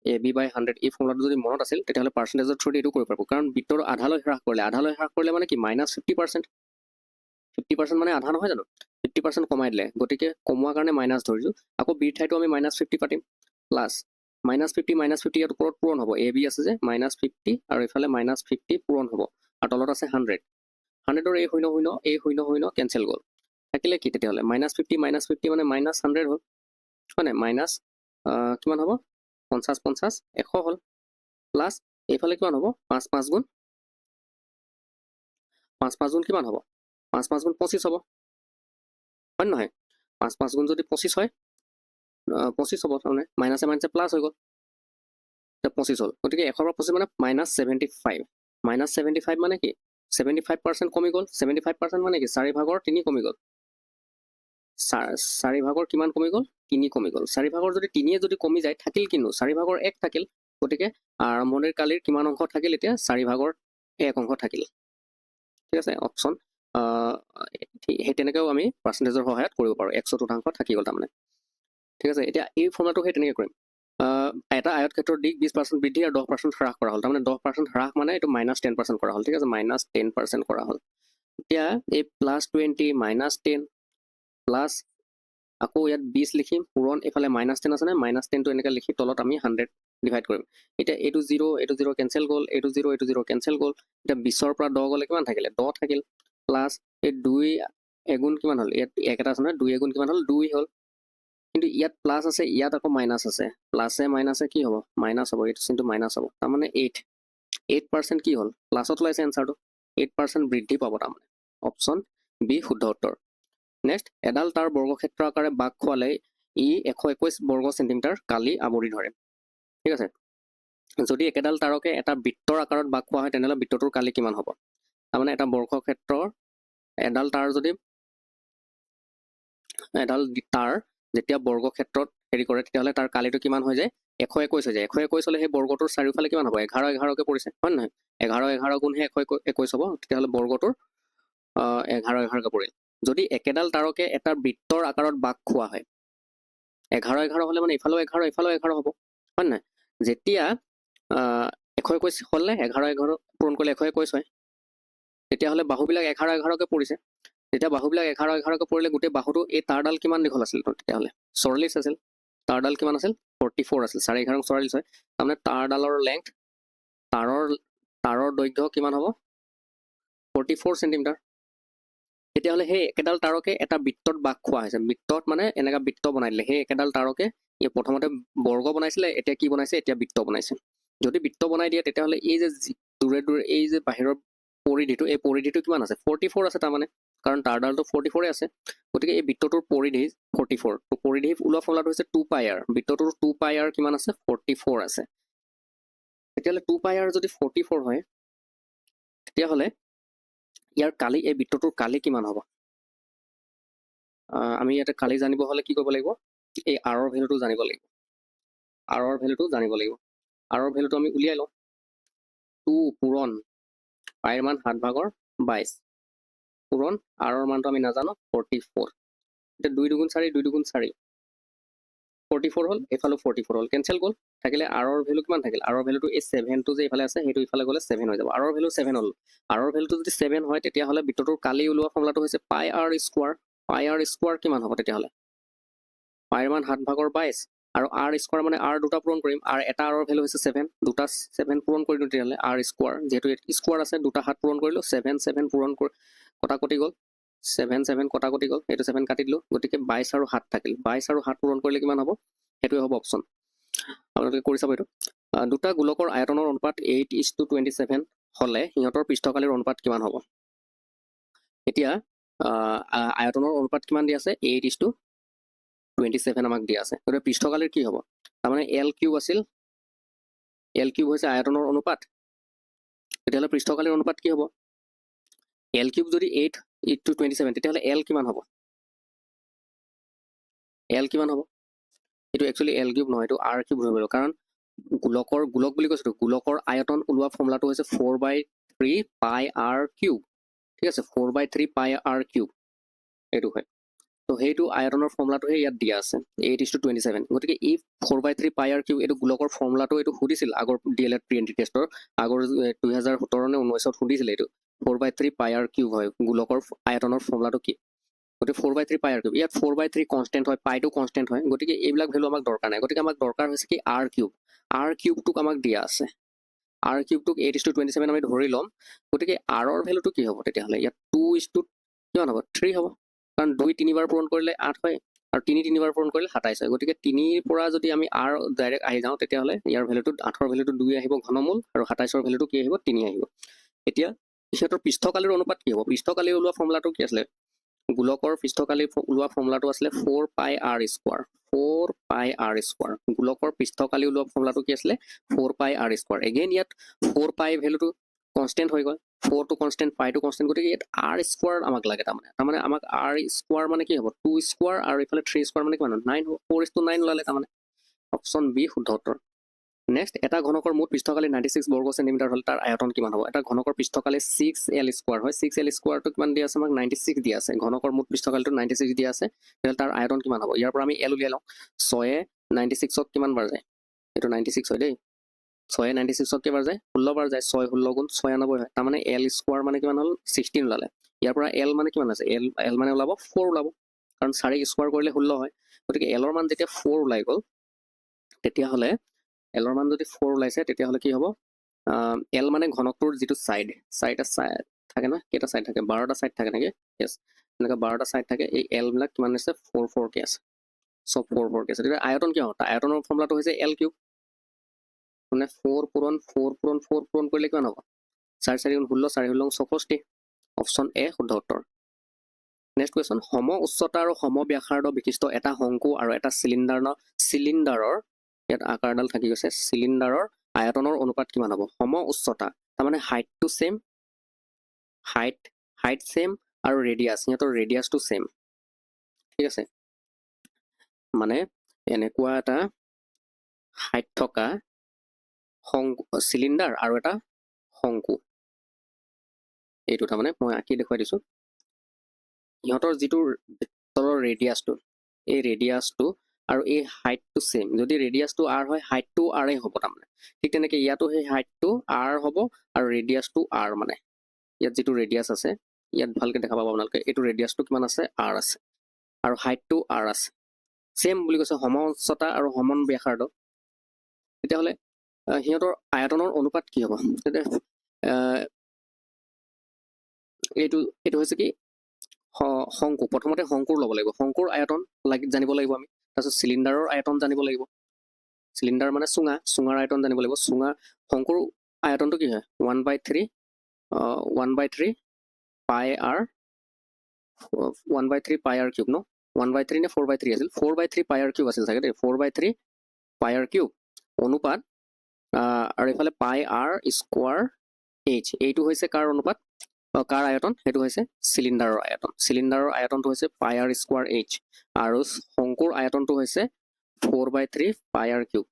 ab/100 এই ফৰ্মুলাটো যদি মনত আছিল তেতিয়াহ'লে পাৰ্চেণ্টেজৰ থ্ৰুদি এইটো কৰিব পাৰিব কাৰণ বৃত্তৰ আধালৈ হ্ৰাস কৰিলে মানে কি -50% 50% মানে আধা নহয় জানো 50% কমাই দিলে গতিকে কমোৱাৰ কাৰণে মাইনাছ ধৰিছোঁ আকৌ বিৰ ঠাইতো আমি -50 পাতিম প্লাছ -50 ইয়াত ওপৰত পূৰণ হ'ব এ বি আছে যে -50 আৰু এইফালে -50 পূৰণ হ'ব আৰু তলত আছে 100ৰ এই 0 কেনচেল গ'ল থাকিলে কি তেতিয়াহ'লে -50 মানে -100 হ'ল হয় নাই মাইনাছ কিমান হ'ব 50 100 হ'ল প্লাছ এইফালে কিমান হ'ব 5 গুণ কিমান হ'ব 5 গুণ 25 হ'ব হয় নহয় 5 গুণ যদি 25 হয় 25 হ'ব তাৰমানে মাইনাছে প্লাছ হৈ গ'ল 25 হ'ল গতিকে 100 পৰা 25 মানে -75 মানে কি 75% কমি গ'ল 75% মানে কি 4/3 কমি গ'ল 4/3 কিমান কমি গ'ল 3 কমি গ'ল 4/3 যদি 3 যদি কমি যায় থাকিল কিন্তু 4/1 থাকিল গতিকে আৰম্ভণিৰ কালিৰ কিমান অংশ থাকিল এতিয়া 4/1 অংশ থাকিল ঠিক আছে অপচন সেই তেনেকৈও আমি পাৰ্চেণ্টেজৰ সহায়ত কৰিব পাৰোঁ 1/4 থাকি গ'ল তাৰমানে ঠিক আছে এতিয়া এই ফৰ্মুলাটো সেই তেনেকৈ কৰিম এটা আয়তক্ষেত্ৰৰ দিশ 20% বৃদ্ধি আৰু 10% হ্ৰাস কৰা হ'ল তাৰমানে 10% হ্ৰাস মানে এইটো -10% কৰা হ'ল ঠিক আছে -10% কৰা হ'ল এতিয়া এই +20 -10 প্লাছ আকৌ ইয়াত 20 লিখিম পূৰণ এফালে -10 আছে নে -10টো এনেকৈ লিখি তলত আমি 100 ডিভাইড কৰিম এতিয়া এইটো 0 কেনচেল গ'ল এইটো 0 কেনচেল গ'ল এতিয়া 20ৰ পৰা 10 গ'লে কিমান থাকিলে 10 থাকিল প্লাছ এই 2 এগুণ কিমান হ'ল ইয়াত 1 এটা আছে নহয় 2 এগুণ কিমান হ'ল 2 হ'ল কিন্তু ইয়াত প্লাছ আছে ইয়াত আকৌ মাইনাছ আছে প্লাছে মাইনাছে কি হ'ব মাইনাছ হ'ব এইটো চিনটো মাইনাছ হ'ব তাৰমানে 8% কি হ'ল প্লাছত ওলাইছে এনচাৰটো 8% বৃদ্ধি পাব তাৰমানে অপশ্যন বি শুদ্ধ উত্তৰ নেক্সট এডাল তাৰ বৰ্গক্ষেত্ৰ আকাৰে বাক খোৱালে ই 121 বৰ্গ চেণ্টিমিটাৰ কালি আৱৰি ধৰে ঠিক আছে যদি একেডাল তাৰকে এটা বৃত্তৰ আকাৰত বাক খোৱা হয় তেনেহ'লে বৃত্তটোৰ কালি কিমান হ'ব তাৰমানে এটা বৰ্গক্ষেত্ৰৰ এডাল তাৰ যদি এডাল তাৰ যেতিয়া বৰ্গক্ষেত্ৰত হেৰি কৰে তেতিয়াহ'লে তাৰ কালিটো কিমান হৈ যায় 121 হৈ যায় 121 হ'লে সেই বৰ্গটোৰ চাৰিওফালে কিমান হ'ব 11 পৰিছে হয় নহয় 11 গুণহে 121 হ'ব তেতিয়াহ'লে বৰ্গটোৰ 11 পৰিল যদি একেডাল তাৰকে এটা বৃত্তৰ আকাৰত বাক খোৱা হয় 11 হ'লে মানে ইফালেও 11 ইফালেও 11 হ'ব হয় নহয় যেতিয়া 121 হ'লে 11 পূৰণ কৰিলে 121 হয় তেতিয়াহ'লে বাহুবিলাক 11কে পৰিছে তেতিয়া বাহুবিলাক 11কে পৰিলে গোটেই বাহুটো এই তাঁৰডাল কিমান দীঘল আছিল তেতিয়াহ'লে 44 আছিল তাঁৰডাল কিমান আছিল 44 আছিল 11.5 44 হয় তাৰমানে তাঁৰডালৰ লেংথ তাঁৰৰ দৈৰ্ঘ্য কিমান হ'ব 44 চেণ্টিমিটাৰ তেতিয়াহ'লে সেই একেডাল তাৰকে এটা বৃত্তত বাক খোৱা হৈছে বৃত্তত মানে এনেকুৱা বৃত্ত বনাই দিলে সেই একেডাল তাৰকে ই প্ৰথমতে বৰ্গ বনাইছিলে এতিয়া কি বনাইছে এতিয়া বৃত্ত বনাইছে যদি বৃত্ত বনাই দিয়ে তেতিয়াহ'লে এই যে দূৰে দূৰে এই যে বাহিৰৰ পৰিধিটো এই পৰিধিটো কিমান আছে 44 আছে তাৰমানে কাৰণ তাঁৰডালটো 44 আছে গতিকে এই বৃত্তটোৰ পৰিধি 44 তো পৰিধি ওলোৱা ফৰ্মুলাটো হৈছে 2πr বৃত্তটোৰ 2πr কিমান আছে 44 আছে তেতিয়াহ'লে 2πr যদি 44 হয় তেতিয়াহ'লে ইয়াৰ কালি এই বৃত্তটোৰ কালি কিমান হ'ব আমি ইয়াতে কালি জানিব হ'লে কি কৰিব লাগিব এই আৰৰ ভেলুটো জানিব লাগিব আৰৰ ভেলুটো আমি উলিয়াই লওঁ 2 পূৰণ পাইৰ মান 7/22 পূৰণ আৰৰ মানটো আমি নাজানো 44 এতিয়া 2 2 4 2 2 4 44 হ'ল এফালে 44 হ'ল কেনচেল গ'ল থাকিলে আৰৰ ভেলু কিমান থাকিল আৰৰ ভেলুটো এই 7টো যে ইফালে আছে সেইটো ইফালে গ'লে 7 হৈ যাব আৰৰ ভেলু 7 হ'ল আৰৰ ভেলুটো যদি 7 হয় তেতিয়াহ'লে বৃত্তটোৰ কালি ওলোৱা ফৰ্মুলাটো হৈছে πr স্কোৱাৰ কিমান হ'ব তেতিয়াহ'লে পাইৰ মান 7/22 আৰু r স্কোৱাৰ মানে r দুটা পূৰণ কৰিম আৰু এটা আৰৰ ভেলু হৈছে 7 দুটা 7 পূৰণ কৰি দিওঁ তেতিয়াহ'লে r স্কোৱাৰ যিহেতু স্কোৱাৰ আছে দুটা 7 পূৰণ কৰিলোঁ 7 পূৰণ কৰি কটাকটি গ'ল 7 কটাকটি গ'ল এইটো 7 কাটি দিলোঁ গতিকে 22 আৰু 7 থাকিল 22 আৰু 7 পূৰণ কৰিলে কিমান হ'ব সেইটোৱে হ'ব অপশ্যন আপোনালোকে কৰি চাব এইটো দুটা গোলকৰ আয়তনৰ অনুপাত 8:27 হ'লে সিহঁতৰ পৃষ্ঠকালিৰ অনুপাত কিমান হ'ব এতিয়া আয়তনৰ অনুপাত কিমান দিয়া আছে 8:27 আমাক দিয়া আছে গতিকে পৃষ্ঠকালিৰ কি হ'ব তাৰমানে L কিউব আছিল L কিউব হৈছে আয়তনৰ অনুপাত তেতিয়াহ'লে পৃষ্ঠকালিৰ অনুপাত কি হ'ব L কিউব যদি 8:27 তেতিয়াহ'লে L কিমান হ'ব এইটো একচুৱেলি L কিউব নহয় এইটো R কিউব হৈ গ'ল কাৰণ গোলক বুলি কৈছোঁ গোলকৰ আয়তন ওলোৱা ফৰ্মুলাটো হৈছে 4/3 πr কিউব ঠিক আছে 4/3 πr কিউব এইটো হয় তো সেইটো আয়তনৰ ফৰ্মুলাটোহে ইয়াত দিয়া আছে 8:27 গতিকে এই 4/3 πr কিউব এইটো গোলকৰ ফৰ্মুলাটো এইটো সুধিছিল আগৰ DLED প্ৰি-এণ্ট্ৰি টেষ্টৰ আগৰ 2017 নে 19ত সুধিছিল এইটো 4/3 πr কিউব হয় গোলকৰ আয়তনৰ ফৰ্মুলাটো কি গতিকে 4/3 πr কিউব ইয়াত 4/3 কনষ্টেণ্ট হয় পাইটো কনষ্টেণ্ট হয় গতিকে এইবিলাক ভেলু আমাক দৰকাৰ নাই গতিকে আমাক দৰকাৰ হৈছে কি r কিউবটোক আমাক দিয়া আছে r কিউবটোক 8:27 আমি ধৰি ল'ম গতিকে r ৰ ভেলুটো কি হ'ব তেতিয়াহ'লে ইয়াত 2 কিমান হ'ব 3 হ'ব কাৰণ 2 3বাৰ পূৰণ কৰিলে 8 হয় আৰু 3 3বাৰ পূৰণ কৰিলে 27 হয় গতিকে 3ৰ পৰা যদি আমি r ডাইৰেক্ট আহি যাওঁ তেতিয়াহ'লে ইয়াৰ ভেলুটো 8ৰ ভেলুটো 2 আহিব ঘনমূল আৰু 27ৰ ভেলুটো কি আহিব 3 আহিব এতিয়া সিহঁতৰ পৃষ্ঠকালিৰ অনুপাত কি হ'ব পৃষ্ঠকালি ওলোৱা ফৰ্মুলাটো কি আছিলে গোলকৰ পৃষ্ঠকালি ওলোৱা ফৰ্মুলাটো আছিলে 4πr স্কোৱাৰ গোলকৰ পৃষ্ঠকালি ওলোৱা ফৰ্মুলাটো কি আছিলে 4πr স্কোৱাৰ এগেইন ইয়াত 4π ভেলুটো কনষ্টেণ্ট হৈ গ'ল 4 টো কনষ্টেণ্ট পাইটো কনষ্টেণ্ট গতিকে ইয়াত r স্কোৱাৰ আমাক লাগে তাৰমানে আমাক r স্কোৱাৰ মানে কি হ'ব 2 স্কোৱাৰ আৰু ইফালে 3 স্কোৱাৰ মানে কিমান 9 হ'ব 4:9 ওলালে তাৰমানে অপশ্যন বি শুদ্ধ উত্তৰ নেক্সট এটা ঘনকৰ মুঠ পৃষ্ঠকালি 96 বৰ্গ চেণ্টিমিটাৰ হ'লে তাৰ আয়তন কিমান হ'ব এটা ঘনকৰ পৃষ্ঠকালি 6l স্কোৱাৰ হয় 6l স্কোৱাৰটো কিমান দিয়া আছে আমাক 96 দিয়া আছে ঘনকৰ মুঠ পৃষ্ঠকালিটো 96 দিয়া আছে তেতিয়াহ'লে তাৰ আয়তন কিমান হ'ব ইয়াৰ পৰা আমি l উলিয়াই লওঁ 6 96ক কিমান বাৰ যায় এইটো 96 হয় দেই 6 96 কেইবাৰ যায় 16 বাৰ যায় 6 16 গুণ 96 হয় তাৰমানে L স্কোয়াৰ মানে কিমান হ'ল 16 ওলালে ইয়াৰ পৰা L মানে কিমান আছে L মানে ওলাব 4 ওলাব কাৰণ 4 স্কোয়াৰ কৰিলে 16 হয় গতিকে L ৰ মান যেতিয়া 4 ওলাই গ'ল তেতিয়াহ'লে L ৰ মান যদি 4 ওলাইছে তেতিয়াহ'লে কি হ'ব L মানে ঘনকটোৰ যিটো সাইড থাকে না কেইটা সাইড থাকে 12টা সাইড থাকে নেকি yes এনেকা 12টা সাইড থাকে এই L বিলাক কিমান আছে 4 4 কে আছে সব 4 4 কে আছে তেতিয়া আয়তন কি হয় আয়তনৰ ফৰ্মুলাটো হৈছে L কিউব মানে 4 পূৰণ 4 পূৰণ 4 পূৰণ কৰিলে কিমান হ'ব 4 4 গুণ 16 4 16 64 অপচন এ শুদ্ধ উত্তৰ নেক্সট কুৱেশ্যন সম উচ্চতা আৰু সম ব্যাসাৰ্ধ বিশিষ্ট এটা শংকু আৰু এটা চিলিণ্ডাৰৰ ইয়াত আকাৰডাল থাকি গৈছে চিলিণ্ডাৰৰ আয়তনৰ অনুপাত কিমান হ'ব সম উচ্চতা তাৰমানে হাইটটো সেম হাইট সেম আৰু ৰেডিয়াছ সিহঁতৰ ৰেডিয়াছটো সেম ঠিক আছে মানে এনেকুৱা এটা হাইট থকা চিলিণ্ডাৰ আৰু এটা শংকু এইটো তাৰমানে মই আঁকি দেখুৱাই দিছোঁ ইহঁতৰ যিটো তলৰ ৰেডিয়াছটো এই ৰেডিয়াছটো আৰু এই হাইটটো সেম যদি ৰেডিয়াছটো r হয় হাইটটো r এ হ'ব তাৰমানে ঠিক তেনেকৈ ইয়াতো সেই হাইটটো r হ'ব আৰু ৰেডিয়াছটো r মানে ইয়াত যিটো ৰেডিয়াছ আছে ইয়াত ভালকৈ দেখা পাব আপোনালোকে এইটো ৰেডিয়াছটো কিমান আছে r আছে আৰু হাইটটো r আছে সেম বুলি কৈছে সম উচ্চতা আৰু সমান ব্যাসাৰ্ধ তেতিয়াহ'লে সিহঁতৰ আয়তনৰ অনুপাত কি হ'ব তেতিয়া এইটো হৈছে কি শংকু প্ৰথমতে শংকুৰ ল'ব লাগিব শংকুৰ আয়তন জানিব লাগিব আমি তাৰপিছত চিলিণ্ডাৰৰ আয়তন জানিব লাগিব চিলিণ্ডাৰ মানে চুঙাৰ আয়তন জানিব লাগিব শংকুৰ আয়তনটো কি হয় 1/3 পাই r 1/3 পাই r কিউব ন 1/3 নে 4/3 আছিল 4/3 পাই r কিউব আছিল চাগে দেই 4/3 পাই r কিউব অনুপাত আৰু এইফালে পাই r স্কোয়াৰ h এইটো হৈছে কাৰ অনুপাত কাৰ আয়তন সেইটো হৈছে চিলিণ্ডাৰৰ আয়তনটো হৈছে পাই r স্কোয়াৰ h আৰু শংকুৰ আয়তনটো হৈছে 4/3 পাই r কিউব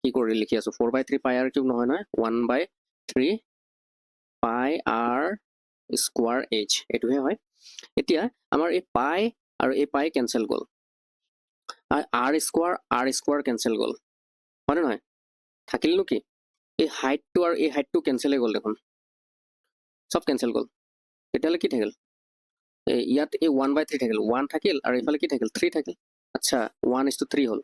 কি কৰি লিখি আছো 4/3 পাই r কিউব নহয় 1/3 পাই r স্কোয়াৰ h এইটোহে হয় এতিয়া আমাৰ এই পাই আৰু এই পাই কেনসেল গ'ল r স্কোয়াৰ কেনসেল গ'ল হয় নহয় থাকিলনো কি এই হাইটটো আৰু এই হাইটটো কেনসেলে গ'ল দেখোন সব কেনসেল গ'ল তেতিয়াহ'লে কি থাকিল ইয়াত এই 1/3 থাকিল 1 থাকিল আৰু এইফালে কি থাকিল 3 থাকিল আচ্ছা 1:3 হ'ল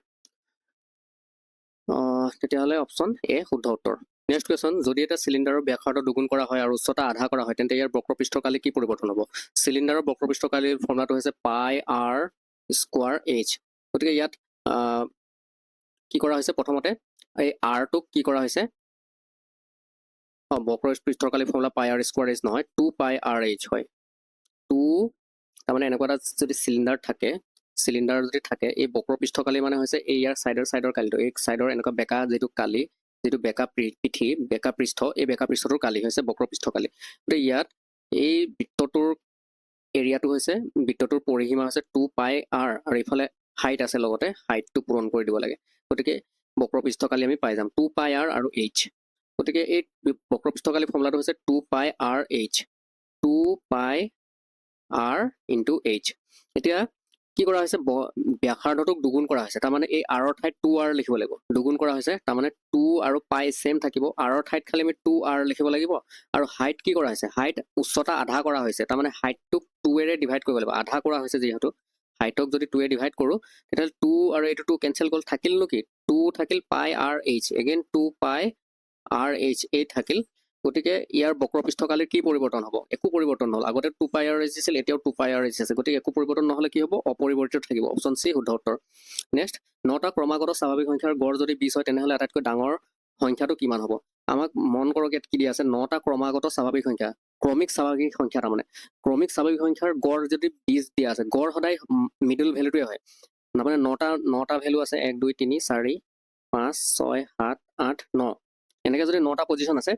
তেতিয়াহ'লে অপচন এ শুদ্ধ উত্তৰ নেক্সট কুৱেশ্যন যদি এটা চিলিণ্ডাৰৰ ব্যাসাৰ্ধ দুগুণ কৰা হয় আৰু উচ্চতা আধা কৰা হয় তেন্তে ইয়াৰ বক্ৰপৃষ্ঠকালি কি পৰিৱৰ্তন হ'ব চিলিণ্ডাৰৰ বক্ৰপৃষ্ঠকালিৰ ফৰ্মুলাটো হৈছে পাই r স্কোয়াৰ h গতিকে ইয়াত কি কৰা হৈছে প্ৰথমতে এই r টোক কি কৰা হৈছে বক্ৰপৃষ্ঠকালি ফৰ্মুলা পাই r স্কোয়াৰ h নহয় 2 পাই r h হয় 2 তাৰমানে এনেকুৱা এটা যদি চিলিণ্ডাৰ যদি থাকে এই বক্ৰপৃষ্ঠকালি মানে হৈছে এই ইয়াৰ সাইডৰ কালিটো এই সাইডৰ এনেকুৱা বেকা যিটো কালি যিটো বেকা পিঠি বেকা পৃষ্ঠ এই বেকা পৃষ্ঠটোৰ কালি হৈছে বক্ৰপৃষ্ঠকালি গতিকে ইয়াত এই বৃত্তটোৰ এৰিয়াটো হৈছে বৃত্তটোৰ পৰিসীমা হৈছে 2 পাই r আৰু ইফালে হাইট আছে লগতে হাইটটো পূৰণ কৰি দিব লাগে গতিকে বক্ৰপৃষ্ঠকালি আমি পাই যাম 2 পাই r আৰু h গতিকে এই বক্ৰপৃষ্ঠকালি ফৰ্মুলাটো হৈছে 2 পাই r h 2 পাই r ইনটু h এতিয়া কি কৰা হৈছে ব্যাসাৰ্ধটোক দুগুণ কৰা হৈছে তাৰমানে এই r ৰ ঠাইত 2r লিখিব লাগিব দুগুণ কৰা হৈছে তাৰমানে 2 আৰু পাই সেম থাকিব r ৰ ঠাইত খালি আমি 2r লিখিব লাগিব আৰু হাইট কি কৰা হৈছে হাইট উচ্চতা আধা কৰা হৈছে তাৰমানে হাইটটোক 2 এৰে ডিভাইড কৰিব লাগিব আধা কৰা হৈছে যিহেতু হাইটক যদি 2 এ ডিভাইড কৰো তেতিয়াহ'লে 2 আৰু এইটো 2 কেনসেল গ'ল থাকিল নো কি 2 থাকিল পাই r h এগেইন 2 পাই r h এই থাকিল গতিকে ইয়াৰ বক্ৰপৃষ্ঠকালিৰ কি পৰিৱৰ্তন হ'ব একো পৰিৱৰ্তন নহল আগতে 2 পাই r h আছিল এতিয়াও 2 পাই r h আছে গতিকে একো পৰিৱৰ্তন নহলে কি হ'ব অপৰিৱৰ্তিত থাকিব অপচন সি শুদ্ধ উত্তৰ নেক্সট 9টা ক্ৰমাগত স্বাভাৱিক সংখ্যাৰ গড় যদি 20 হয় তেনেহলে আটাইতকৈ ডাঙৰ সংখ্যাটো কিমান হ'ব আমাক মন কৰক ইয়াত কি দিয়া আছে 9টা ক্ৰমাগত স্বাভাৱিক সংখ্যা ক্ৰমিক স্বাভাৱিক সংখ্যা তাৰমানে ক্ৰমিক স্বাভাৱিক সংখ্যাৰ গড় যদি 20 দিয়া আছে গড় সদায় মিডল ভ্যালুটোৱে হয় মানে 9টা ভ্যালু আছে 1 2 3 4 5 6 7 8 9 এনেকৈ যদি 9টা পজিশন আছে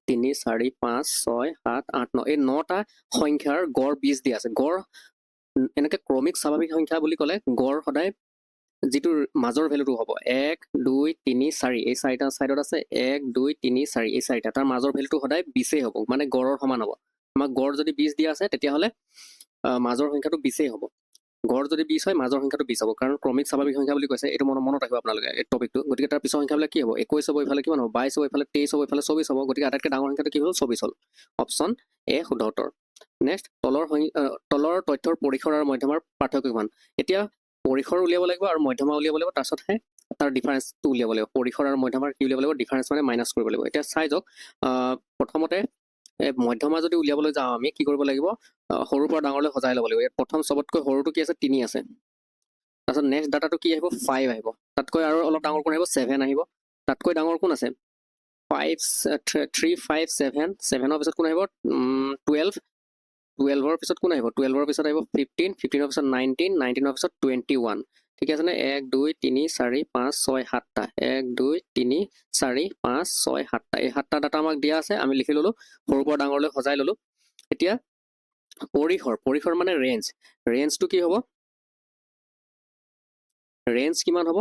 3 4 5 6 7 8 9 এই 9টা সংখ্যাৰ গড় 20 দিয়া আছে গড় এনেকৈ ক্ৰমিক স্বাভাৱিক সংখ্যা বুলি ক'লে গড় সদায় যিটো মাজৰ ভ্যালুটো হ'ব 1 2 3 4 এই চাৰিটা সাইডত আছে 1 2 3 4 এই চাৰিটা তাৰ মাজৰ ভ্যালুটো সদায় 20 হ'ব মানে গড়ৰ সমান হ'ব আমাক গড় যদি 20 দিয়া আছে তেতিয়াহ'লে মাজৰ সংখ্যাটো 20 হ'ব গড় যদি 20 হয় মাজৰ সংখ্যাটো 20 হ'ব কাৰণ ক্ৰমিক স্বাভাৱিক সংখ্যা বুলি কৈছে এইটো মনত ৰাখিব আপোনালোকে এই টপিকটো গতিকে তাৰ পিছৰ সংখ্যাবিলাক কি হ'ব 21 হ'ব ইফালে কিমান হ'ব 22 হ'ব ইফালে 23 হ'ব ইফালে 24 হ'ব গতিকে আটাইতকৈ ডাঙৰ সংখ্যাটো কি হ'ল 24 হ'ল অপশ্যন এ শুদ্ধ উত্তৰ নেক্সট তলৰ তথ্যৰ পৰিসৰ আৰু মধ্যমাৰ পাৰ্থক্য কিমান এতিয়া পৰিসৰ উলিয়াব লাগিব আৰু মধ্যমা উলিয়াব লাগিব তাৰপিছতহে তাৰ ডিফাৰেন্সটো উলিয়াব লাগিব পৰিসৰ আৰু মধ্যমাৰ কি উলিয়াব লাগিব ডিফাৰেন্স মানে মাইনাছ কৰিব লাগিব এতিয়া চাই যাওক প্ৰথমতে মধ্যমা যদি উলিয়াবলৈ যাওঁ আমি কি কৰিব লাগিব সৰুৰ পৰা ডাঙৰলৈ সজাই ল'ব লাগিব ইয়াত প্ৰথম চবতকৈ সৰুটো কি আছে 3 আছে তাৰপিছত নেক্সট ডাটাটো কি আহিব 5 আহিব তাতকৈ আৰু অলপ ডাঙৰ কোন আহিব 7 আহিব তাতকৈ ডাঙৰ কোন আছে 3 5 7 7ৰ পিছত কোন আহিব 12 12ৰ পিছত কোন আহিব 12ৰ পিছত আহিব 15 15ৰ পিছত 19 19ৰ পিছত 21 ঠিক আছে নে 1 2 3 4 5 6 7টা 1 2 3 4 5 6 7টা এই 7টা ডাটা আমাক দিয়া আছে আমি লিখি ললো সৰুৰ পৰা ডাঙৰলৈ সজাই ললো এতিয়া পৰিসৰ মানে ৰেঞ্জটো কি হ'ব ৰেঞ্জ কিমান হ'ব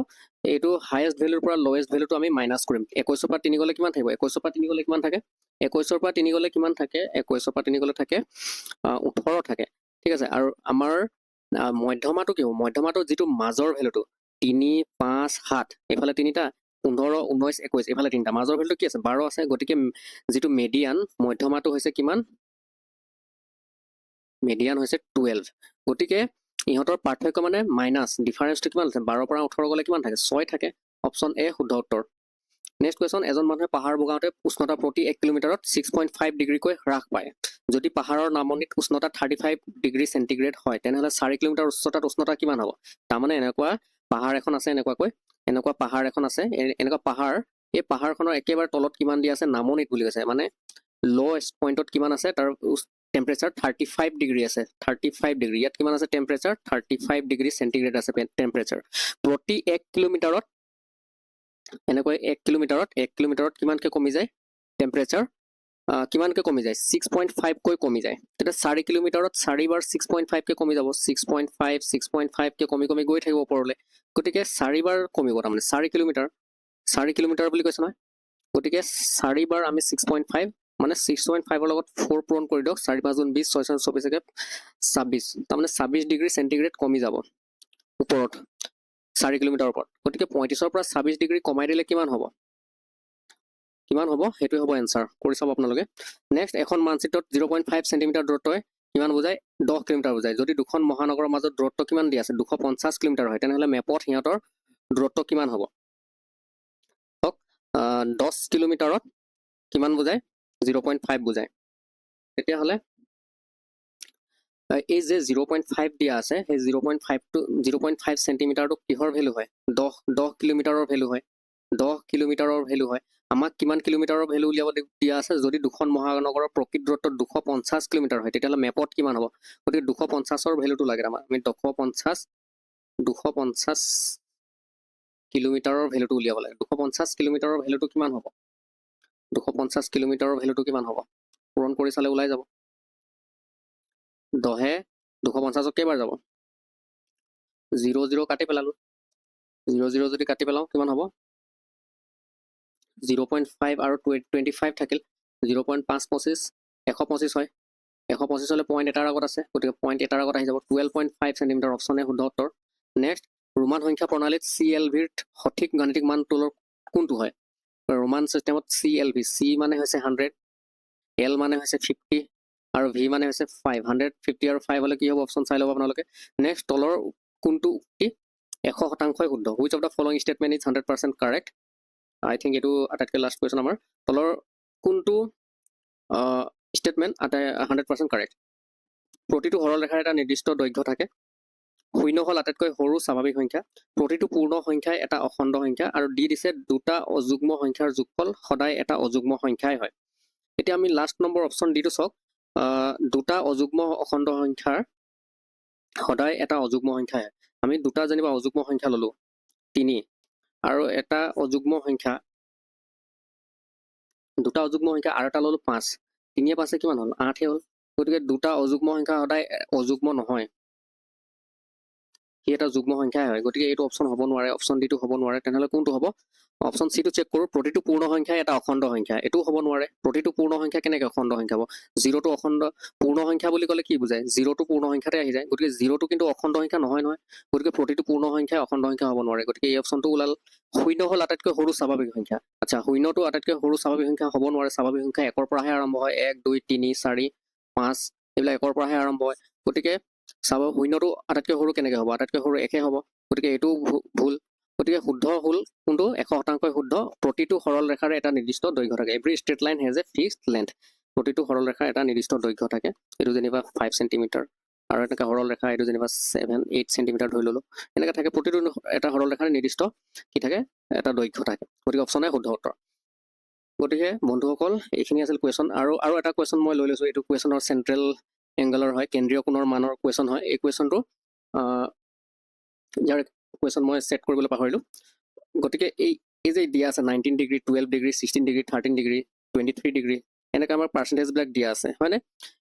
এইটো হাইয়েষ্ট ভ্যালুৰ পৰা লোৱেষ্ট ভ্যালুটো আমি মাইনাছ কৰিম 21 পৰা 3 গলে কিমান থাকিব 21 পৰা 3 গলে কিমান থাকে 21 পৰা 3 গলে কিমান থাকে 21 পৰা 3 গলে থাকে 18 থাকে ঠিক আছে আৰু আমাৰ মধ্যমাটো কি হ'ব মধ্যমাটো যিটো মাজৰ ভ্যালুটো 3 5 7 এফালে তিনিটা 15 19 21 এফালে তিনিটা মাজৰ ভ্যালুটো কি আছে 12 আছে গতিকে যিটো মিডিয়ান মধ্যমাটো হৈছে কিমান মিডিয়ান হৈছে 12 গতিকে ইহঁতৰ পাৰ্থক্য মানে মাইনাছ ডিফাৰেন্সটো কিমান আছে 12 পৰা 18 গলে কিমান থাকে 6 থাকে অপশ্যন এ শুদ্ধ উত্তৰ নেক্সট কুৱেশ্যন এজন মানুহে পাহাৰ বগাওঁতে উষ্ণতা প্ৰতি 1 কিলোমিটাৰত 6.5 ডিগ্ৰীকৈ হ্ৰাস পায় যদি পাহাৰৰ নামনিত উষ্ণতা 35 ডিগ্ৰী চেণ্টিগ্ৰেড হয় তেনেহ'লে 4 কিলোমিটাৰ উচ্চতাত উষ্ণতা কিমান হ'ব তাৰমানে এনেকুৱা পাহাৰ এখন আছে এনেকুৱা পাহাৰ এখন আছে এনেকুৱা পাহাৰ এই পাহাৰখনৰ একেবাৰে তলত কিমান দিয়া আছে নামনিত বুলি কৈছে মানে লৱেষ্ট পইণ্টত কিমান আছে তাৰ টেম্পাৰেচাৰ 35 ডিগ্ৰী আছে 35 ডিগ্ৰী ইয়াত কিমান আছে টেম্পাৰেচাৰ 35 ডিগ্ৰী চেণ্টিগ্ৰেড আছে টেম্পাৰেচাৰ প্ৰতি 1 কিলোমিটাৰত এনেকৈ 1 কিলোমিটাৰত কিমানকৈ কমি যায় টেম্পাৰেচাৰ কিমানকৈ কমি যায় 6.5 কৈ কমি যায় তেতিয়া 4 কিলোমিটাৰত 4 বাৰ 6.5 কৈ কমি যাব 6.5 কৈ কমি গৈ থাকিব ওপৰলৈ গতিকে 4 বাৰ কমিব তাৰমানে 4 কিলোমিটাৰ বুলি কৈছে নহয় গতিকে 4 বাৰ আমি 6.5 মানে 6.5 ৰ লগত 4 পূৰণ কৰি দিয়ক 4 5 গুণ 20 6 6 24 26 তাৰমানে 26 ডিগ্ৰী চেণ্টিগ্ৰেড কমি যাব ওপৰত 4 কিলোমিটাৰ ওপৰত গতিকে 35 পৰা 26 ডিগ্ৰী কমাই দিলে কিমান হ'ব সেইটো হ'ব এনসাৰ কৰি চাব আপোনালোকে নেক্সট এখন মানচিত্ৰত 0.5 সেন্টিমিটাৰ দূৰত্বই কিমান বুজায় 10 কিলোমিটাৰ বুজায় যদি দুখন মহানগৰৰ মাজত দূৰত্ব কিমান দিয়া আছে 250 কিলোমিটাৰ হয় তেনেহলে মেপত সিহঁতৰ দূৰত্ব কিমান হ'ব 10 কিলোমিটাৰত কিমান বুজায় 0.5 বুজায় তেতিয়াহলে এই যে 0.5 দিয়া আছে সেই 0.5 সেন্টিমিটাৰটো কিহৰ ভ্যালু হয় 10 কিলোমিটাৰৰ ভ্যালু হয় 10 কিলোমিটাৰৰ ভ্যালু হয় আমাক কিমান কিলোমিটাৰৰ ভ্যালু উলিয়াব দিয়া আছে যদি দুখন মহানগৰৰ প্ৰকৃত দূৰত্ব 250 কিলোমিটাৰ হয় তেতিয়াহলে মেপত কিমান হ'ব গতিকে 250ৰ ভ্যালুটো লাগে আমাক আমি 250 কিলোমিটাৰৰ ভ্যালুটো উলিয়াব লাগে 250 কিলোমিটাৰৰ ভ্যালুটো কিমান হ'ব 250 কিলোমিটাৰৰ ভ্যালুটো কিমান হ'ব পূৰণ কৰি চালে ওলাই যাব 10 250 কেইবাৰ যাব 0 0 কাটি পেলালো 0 0 যদি কাটি পেলাও কিমান হ'ব 0.5 আৰু 25 থাকিল 0.5 25 125 হয় 125 হলে পইণ্ট এটাৰ আগত আছে গতিকে পইণ্ট এটাৰ আগত আহি যাব 12.5 সেন্টিমিটাৰ অপশ্যনে শুদ্ধ উত্তৰ নেক্সট ৰোমান সংখ্যা প্ৰণালীত CLV ৰ সঠিক গাণিতিক মান কোনটো হয় ৰোমান সিস্টেমত CLV C মানে হৈছে 100 L মানে হৈছে 50 আৰু V মানে হৈছে 550 আৰু 5 হলে কি হ'ব অপশ্যন চাই লব আপোনালোকে নেক্সট তলৰ কোনটো উক্তি 100% শুদ্ধ which of the following statement is 100% correct I think এটো আটাইতকৈ লাষ্ট কোৱেশ্যন আমাৰ তলৰ কোনটো স্টেটমেন্ট 100% কাৰেক্ট প্ৰতিটো সৰল ৰেখাৰ এটা নিৰ্দিষ্ট দৈৰ্ঘ্য থাকে শূন্য হল আটাইতকৈ সৰু স্বাভাৱিক সংখ্যা প্ৰতিটো পূৰ্ণ সংখ্যাই এটা অখণ্ড সংখ্যা আৰু দি দিছে দুটা অযুগ্ম সংখ্যাৰ যোগফল সদায় এটা অযুগ্ম সংখ্যাই হয় এতিয়া আমি লাষ্ট নম্বৰ অপশ্যন ডিটো চাওক দুটা অযুগ্ম অখণ্ড সংখ্যাৰ সদায় এটা অযুগ্ম সংখ্যাই আমি দুটা যেনিবা অযুগ্ম সংখ্যা ললো 3 আৰু এটা অযুগ্ম সংখ্যা দুটা অযুগ্ম সংখ্যা আৰু এটা ললো 5 3 5 কিমান হল 8 হল গতিকে দুটা অযুগ্ম সংখ্যা সদায় অযুগ্ম নহয় ই এটা যুগ্ম সংখ্যাই হয় গতিকে এইটো অপশ্যন হ'ব নোৱাৰে অপশ্যন ডিটো হ'ব নোৱাৰে তেনেহ'লে কোনটো হ'ব অপশ্যন চিটো চেক কৰোঁ প্ৰতিটো পূৰ্ণ সংখ্যাই এটা অখণ্ড সংখ্যা এইটোও হ'ব নোৱাৰে প্ৰতিটো পূৰ্ণ সংখ্যা কেনেকৈ অখণ্ড সংখ্যা হ'ব জিৰ'টো অখণ্ড পূৰ্ণ সংখ্যা বুলি ক'লে কি বুজায় জিৰ'টো পূৰ্ণ সংখ্যাতে আহি যায় গতিকে জিৰ'টো কিন্তু অখণ্ড সংখ্যা নহয় গতিকে প্ৰতিটো পূৰ্ণ সংখ্যাই অখণ্ড সংখ্যা হ'ব নোৱাৰে গতিকে এই অপশ্যনটো ওলাল শূন্য হ'ল আটাইতকৈ সৰু স্বাভাৱিক সংখ্যা আচ্ছা শূন্যটো আটাইতকৈ সৰু স্বাভাৱিক সংখ্যা হ'ব নোৱাৰে স্বাভাৱিক সংখ্যা একৰ পৰাহে আৰম্ভ হয় 1 2 3 4 5 এইবিলাক একৰ পৰাহে আৰম্ভ হয় গতিকে শূন্যটো আটাইতকৈ সৰু কেনেকৈ হ'ব আটাইতকৈ সৰু একে হ'ব গতিকে এইটো ভুল গতিকে শুদ্ধ হ'ল কোনটো 100% শুদ্ধ প্ৰতিটো সৰল ৰেখাৰে এটা নিৰ্দিষ্ট দৈৰ্ঘ্য থাকে every straight line has a fixed length প্ৰতিটো সৰল ৰেখাৰ এটা নিৰ্দিষ্ট দৈৰ্ঘ্য থাকে এইটো যেনিবা 5 চেণ্টিমিটাৰ আৰু এনেকৈ সৰল ৰেখা এইটো যেনিবা 7-8 চেণ্টিমিটাৰ ধৰি ল'লোঁ এনেকৈ থাকে প্ৰতিটো এটা সৰল ৰেখাৰ নিৰ্দিষ্ট কি থাকে এটা দৈৰ্ঘ্য থাকে গতিকে অপশ্যন এ শুদ্ধ উত্তৰ গতিকে বন্ধুসকল এইখিনি আছিল কুৱেশ্যন আৰু এটা কুৱেশ্যন মই লৈ লৈছোঁ এইটো কুৱেশ্যনৰ চেণ্ট্ৰেল এংগলৰ হয় কেন্দ্ৰীয় কোণৰ মানৰ কুৱেশ্যন হয় এই কুৱেশ্যনটো ইয়াৰ কুৱেশ্যন মই ছেট কৰিবলৈ পাহৰিলোঁ গতিকে এই যে দিয়া আছে 19 degree 12 degree 16 degree 13 degree 23 degree এনেকৈ আমাৰ পাৰ্চেণ্টেজবিলাক দিয়া আছে হয়নে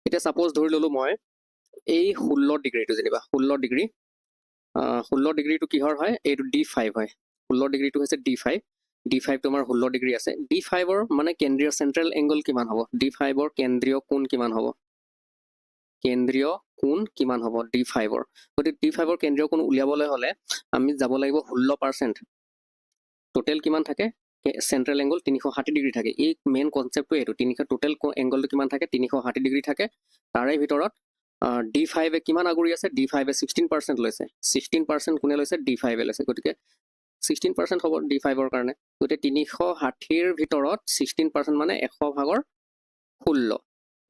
এতিয়া ছাপ'জ ধৰি ল'লোঁ মই এই 16 ডিগ্ৰীটো যেনিবা 16 ডিগ্ৰী 16 ডিগ্ৰীটো কিহৰ হয় এইটো D5 হয় 16 ডিগ্ৰীটো হৈছে D5 D5টো আমাৰ 16 ডিগ্ৰী আছে D5ৰ মানে কেন্দ্ৰীয় চেণ্ট্ৰেল এংগল কিমান হ'ব D5ৰ কেন্দ্ৰীয় কোণ কিমান হ'ব কেন্দ্ৰীয় কোণ কিমান হ'ব D5ৰ গতিকে D5ৰ কেন্দ্ৰীয় কোণ উলিয়াবলৈ হ'লে আমি যাব লাগিব 16% টোটেল কিমান থাকে চেণ্ট্ৰেল এংগল 360 ডিগ্ৰী থাকে এই মেইন কনচেপ্টটো এইটো টোটেল এংগলটো কিমান থাকে 360 ডিগ্ৰী থাকে তাৰে ভিতৰত D5 কিমান আগুৰি আছে D5 16% লৈছে 16% কোনে লৈছে D5 লৈছে গতিকে 16% হ'ব D5ৰ কাৰণে গতিকে 360ৰ ভিতৰত 16% মানে 100/16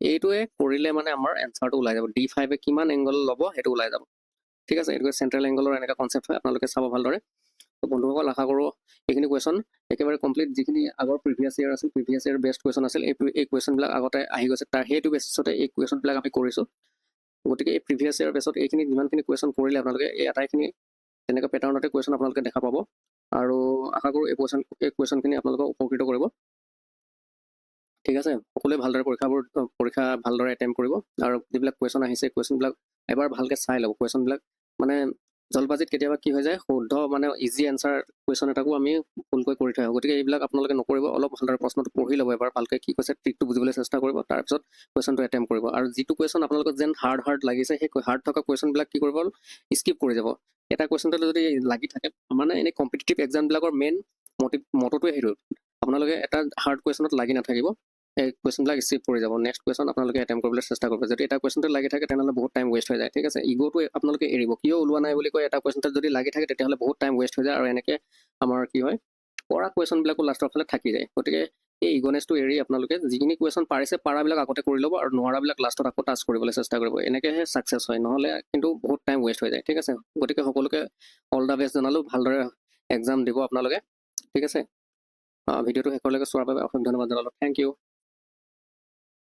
এইটোৱে কৰিলে মানে আমাৰ এনচাৰটো ওলাই যাব D5 কিমান এংগল ল'ব সেইটো ওলাই যাব ঠিক আছে এইটো চেণ্ট্ৰেল এংগলৰ এনেকুৱা কনচেপ্ট হয় আপোনালোকে চাব ভালদৰে বন্ধুসকল আশা কৰোঁ এইখিনি কুৱেশ্যন একেবাৰে কমপ্লিট যিখিনি আগৰ প্ৰিভিয়াছ ইয়াৰ আছিল প্ৰিভিয়াছ ইয়াৰ বেষ্ট কুৱেশ্যন আছিল এই কুৱেশ্যনবিলাক আগতে আহি গৈছে তাৰ সেইটো বেচিছতে এই কুৱেশ্যনবিলাক আমি কৰিছোঁ গতিকে এই প্ৰিভিয়াছ ইয়াৰ বেছত এইখিনি যিমানখিনি কুৱেশ্যন কৰিলে আপোনালোকে এই আটাইখিনি তেনেকুৱা পেটাৰ্ণতে কুৱেশ্যন আপোনালোকে দেখা পাব আৰু আশা কৰোঁ এই কুৱেশ্যনখিনি আপোনালোকক উপকৃত কৰিব ঠিক আছে সকলোৱে ভালদৰে পৰীক্ষা ভালদৰে এটেম্প কৰিব আৰু যিবিলাক কুৱেশ্যন আহিছে কুৱেশ্যনবিলাক এবাৰ ভালকৈ চাই ল'ব কুৱেশ্যনবিলাক মানে জলবাজিত কেতিয়াবা কি হৈ যায় শুদ্ধ মানে ইজি এনচাৰ কুৱেশ্যন এটাকো আমি ভুলকৈ কৰি থৈ আহোঁ গতিকে এইবিলাক আপোনালোকে নকৰিব অলপ ভালদৰে প্ৰশ্নটো পঢ়ি ল'ব এবাৰ ভালকৈ কি কৈছে ট্ৰিকটো বুজিবলৈ চেষ্টা কৰিব তাৰপিছত কুৱেশ্যনটো এটেম্প কৰিব আৰু যিটো কুৱেশ্যন আপোনালোকক যেন হাৰ্ড লাগিছে সেই হাৰ্ড থকা কুৱেশ্যনবিলাক কি কৰিব স্কিপ কৰি যাব এটা কুৱেশ্যনটো যদি লাগি থাকে মানে এনেই কম্পিটিটিভ এক্সামবিলাকৰ মেইন মটটোৱে সেইটো আপোনালোকে এটা হাৰ্ড কুৱেশ্যনত লাগি নাথাকিব এই কুৱেশ্যনবিলাক স্কিপ কৰি যাব নেক্সট কুৱেশ্যন আপোনালোকে এটেম্প কৰিবলৈ চেষ্টা কৰিব যদি এটা কুৱেশ্যনটো লাগি থাকে তেনেহ'লে বহুত টাইম ৱেষ্ট হৈ যায় ঠিক আছে ইগ'টো আপোনালোকে এৰিব কিয় ওলোৱা নাই বুলি কয় এটা কুৱেশ্যনটো যদি লাগি থাকে তেতিয়াহ'লে বহুত টাইম ৱেষ্ট হৈ যায় আৰু এনেকৈ আমাৰ কি হয় পৰা কুৱেশ্যনবিলাকো লাষ্টৰ ফালে থাকি যায় গতিকে এই ইগনেছটো এৰি আপোনালোকে যিখিনি কুৱেশ্যন পাৰিছে পাৰাবিলাক আগতে কৰি ল'ব আৰু নোৱাৰাবিলাক লাষ্টত আকৌ টাচ কৰিবলৈ চেষ্টা কৰিব এনেকৈহে ছাকচেছ হয় নহ'লে কিন্তু বহুত টাইম ৱেষ্ট হৈ যায় ঠিক আছে গতিকে সকলোকে অল দ্য বেষ্ট জনালোঁ ভালদৰে এক্সাম দিব আপোনালোকে ঠিক আছে ভিডিঅ'টো শেষলৈকে চোৱাৰ বাবে অশেষ ধন্যবাদ জনালোঁ থেংক ইউ